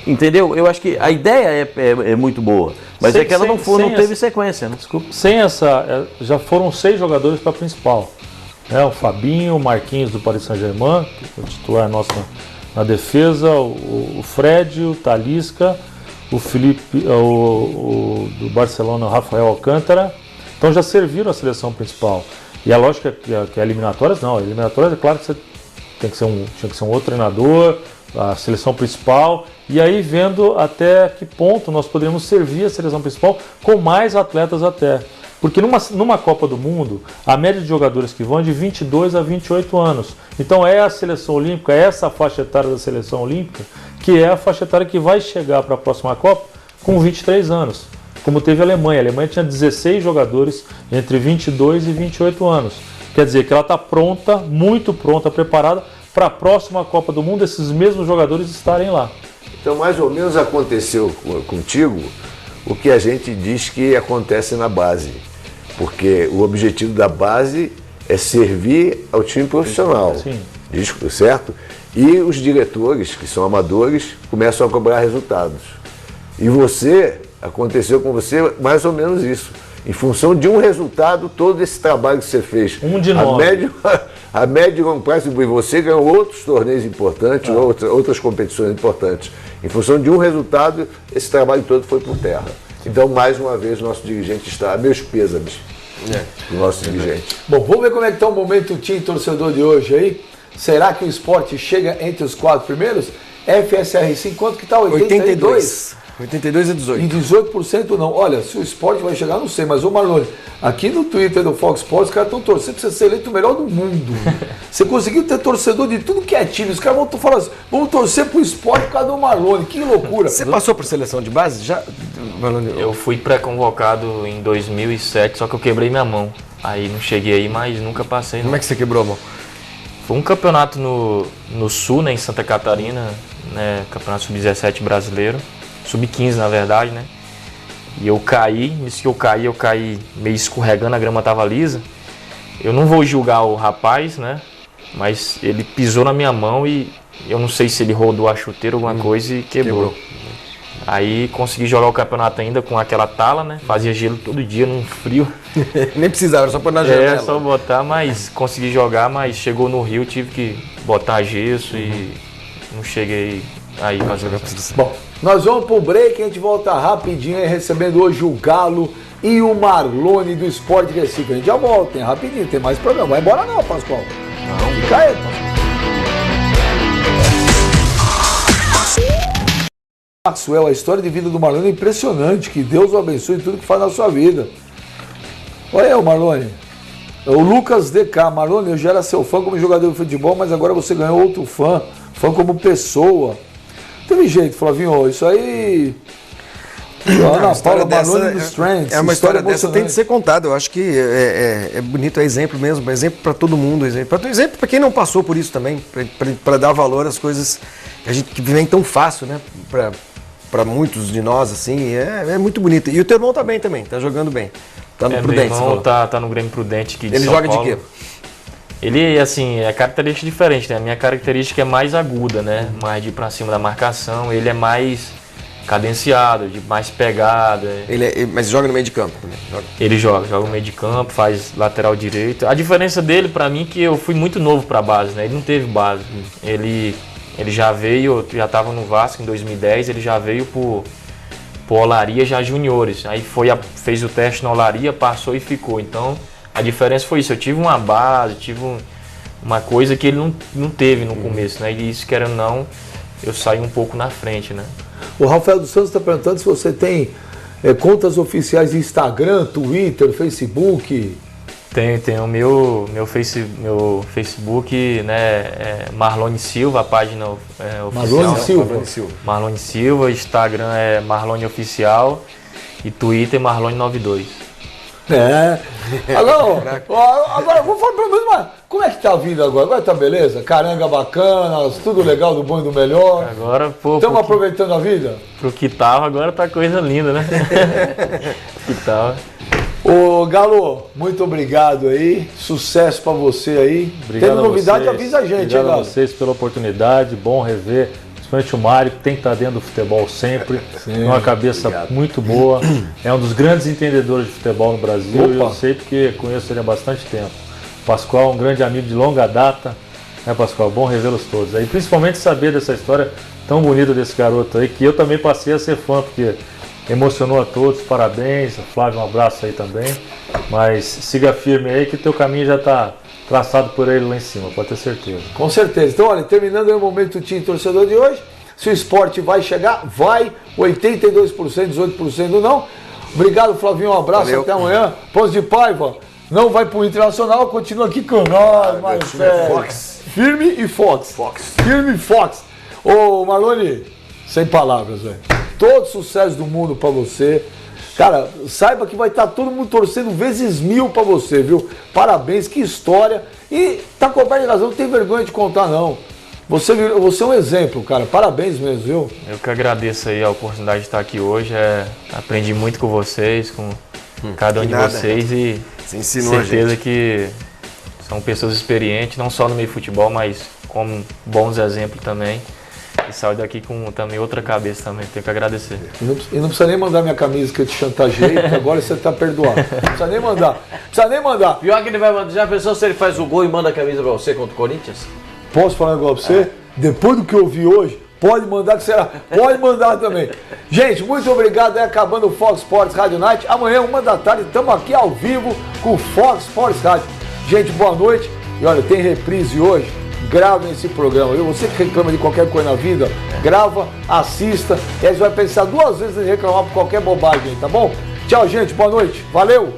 Entendeu? Eu acho que a ideia é muito boa, mas é que ela não teve sequência. Né? Desculpa, já foram 6 jogadores para a principal. O Fabinho, o Marquinhos do Paris Saint-Germain, que é o titular nosso na defesa, o Fred, o Talisca, o Felipe, do Barcelona, o Rafael Alcântara. Então já serviram a seleção principal. E a lógica que é eliminatórias, não. Eliminatórias é claro que você tinha que ser um outro treinador, a seleção principal, e aí vendo até que ponto nós poderíamos servir a seleção principal com mais atletas até. Porque numa Copa do Mundo, a média de jogadores que vão é de 22 a 28 anos. Então é a seleção olímpica, é essa faixa etária da seleção olímpica, que é a faixa etária que vai chegar para a próxima Copa com 23 anos. Como teve a Alemanha. A Alemanha tinha 16 jogadores entre 22 e 28 anos. Quer dizer que ela está pronta, muito pronta, preparada para a próxima Copa do Mundo, esses mesmos jogadores estarem lá. Então mais ou menos aconteceu contigo o que a gente diz que acontece na base. Porque o objetivo da base é servir ao time profissional, certo? E os diretores, que são amadores, começam a cobrar resultados. E aconteceu com você mais ou menos isso. Em função de um resultado, todo esse trabalho que você fez. De 9. A médio e longo prazo, e você ganhou outros torneios importantes, outras competições importantes. Em função de um resultado, esse trabalho todo foi por terra. Então, mais uma vez, o nosso dirigente está, meus pêsames, o nosso dirigente. Bom, vamos ver como é que está o momento time torcedor de hoje aí. Será que o Sport chega entre os 4 primeiros? FSR5, quanto que está? 82? 82 e 18. E 18% não. Olha, se o Sport vai chegar, não sei, mas o Marlone, aqui no Twitter do Fox Sports, os caras estão torcendo para você ser eleito o melhor do mundo. Você conseguiu ter torcedor de tudo que é time. Os caras vão falar assim, vamos torcer pro Sport por causa do Marlone. Que loucura. Você passou por seleção de base? Já, Marlone? Eu fui pré-convocado em 2007, só que eu quebrei minha mão. Aí não cheguei aí, mas nunca passei. Não. Como é que você quebrou a mão? Foi um campeonato no Sul, né, em Santa Catarina, né, campeonato sub-17 brasileiro. Sub-15, na verdade, né? E eu caí, nisso que eu caí meio escorregando, a grama tava lisa. Eu não vou julgar o rapaz, né? Mas ele pisou na minha mão e eu não sei se ele rodou a chuteira ou alguma coisa e quebrou. Aí consegui jogar o campeonato ainda com aquela tala, né? Fazia gelo todo dia, num frio. Nem precisava, era só pôr na janela. Só botar, mas consegui jogar, mas chegou no Rio, tive que botar gesso e não cheguei aí pra jogar. Bom, nós vamos pro break, a gente volta rapidinho aí, recebendo hoje o Galo e o Marlone do Sport Recife. A gente já volta, hein? Rapidinho, tem mais programa. Vai embora não, Pascoal. Não, fica aí, Pascoal. Maxwell, a história de vida do Marlone é impressionante. Que Deus o abençoe em tudo que faz na sua vida. Olha aí, o Marlone. O Lucas DK. Marlone, eu já era seu fã como jogador de futebol, mas agora você ganhou outro fã como pessoa. Teve jeito, Flavinho, isso aí... Ana Paula Marlone dos Trends. É uma história dessa tem de ser contada. Eu acho que é bonito, é exemplo mesmo. É exemplo para todo mundo. Exemplo para quem não passou por isso também. Para dar valor às coisas que vem tão fácil, né? Para muitos de nós, assim. É muito bonito. E o teu irmão também, tá jogando bem. Tá no Prudente. Meu irmão tá no Grêmio Prudente aqui de Ele São joga Paulo. de quê? Ele, assim, é característica diferente, né? A minha característica é mais aguda, né? Mais de ir pra cima da marcação. Ele é mais cadenciado, de mais pegada. Mas joga no meio de campo também? Ele joga no meio de campo, faz lateral direito. A diferença dele, pra mim, é que eu fui muito novo pra base, né? Ele não teve base. Ele já veio, já tava no Vasco em 2010, ele já veio pro Olaria já juniores. Aí fez o teste na Olaria, passou e ficou. Então, a diferença foi isso. Eu tive uma base, tive uma coisa que ele não teve no começo, né? E isso, querendo ou não, eu saí um pouco na frente, né? O Rafael dos Santos está perguntando se você tem contas oficiais de Instagram, Twitter, Facebook. Tem o meu Facebook, né? Marlone Silva, a página oficial. Marlone Silva, Instagram é Marlone Oficial e Twitter Marlone92. Agora eu vou falar pelo menos, mas como é que tá a vida agora? Agora tá beleza? Caranga bacana, tudo legal, do bom e do melhor. Agora, pô. Estamos aproveitando a vida? Pro que tava, agora tá coisa linda, né? Que tava. Ô Galo, muito obrigado aí. Sucesso pra você aí. Obrigado. Tendo novidade, avisa a gente, obrigado Galo. a vocês pela oportunidade, bom rever. Principalmente o Mário, que tem que estar dentro do futebol sempre. Tem uma cabeça muito boa. É um dos grandes entendedores de futebol no Brasil. Opa. Eu sei porque conheço ele há bastante tempo. Pascoal, um grande amigo de longa data. Pascoal? Bom revê-los todos. E principalmente saber dessa história tão bonita desse garoto aí, que eu também passei a ser fã, porque emocionou a todos. Parabéns. Flávio, um abraço aí também. Mas siga firme aí que teu caminho já está traçado por ele lá em cima, pode ter certeza. Com certeza. Então, olha, terminando aí o Momento Team Torcedor de hoje, se o esporte vai chegar, vai, 82%, 18% não. Obrigado, Flavinho, um abraço, valeu. Até amanhã. Pós de Paiva, não vai pro Internacional, continua aqui com nós, Fox. Firme e Fox. Firme e Fox. Ô, Marlone, sem palavras, velho. Todo sucesso do mundo pra você. Cara, saiba que vai estar todo mundo torcendo vezes 1000 pra você, viu? Parabéns, que história. E tá coberto de razão, não tem vergonha de contar, não. Você é um exemplo, cara. Parabéns mesmo, viu? Eu que agradeço aí a oportunidade de estar aqui hoje. Aprendi muito com vocês, com cada um de vocês. E certeza que são pessoas experientes, não só no meio de futebol, mas como bons exemplos também. E saio daqui com também outra cabeça também, tenho que agradecer. E não precisa nem mandar minha camisa que eu te chantageei, porque agora você tá perdoado. Não precisa nem mandar. Pior que ele vai mandar. Já pensou se ele faz o gol e manda a camisa pra você contra o Corinthians? Posso falar um negócio pra você? Depois do que eu vi hoje, pode mandar que será. Pode mandar também. Gente, muito obrigado. Acabando o Fox Sports Radio Night. Amanhã, 1 da tarde, estamos aqui ao vivo com o Fox Sports Radio. Gente, boa noite. E olha, tem reprise hoje. Gravem esse programa, viu? Você que reclama de qualquer coisa na vida, grava, assista, e aí você vai pensar 2 vezes em reclamar por qualquer bobagem, tá bom? Tchau, gente, boa noite, valeu!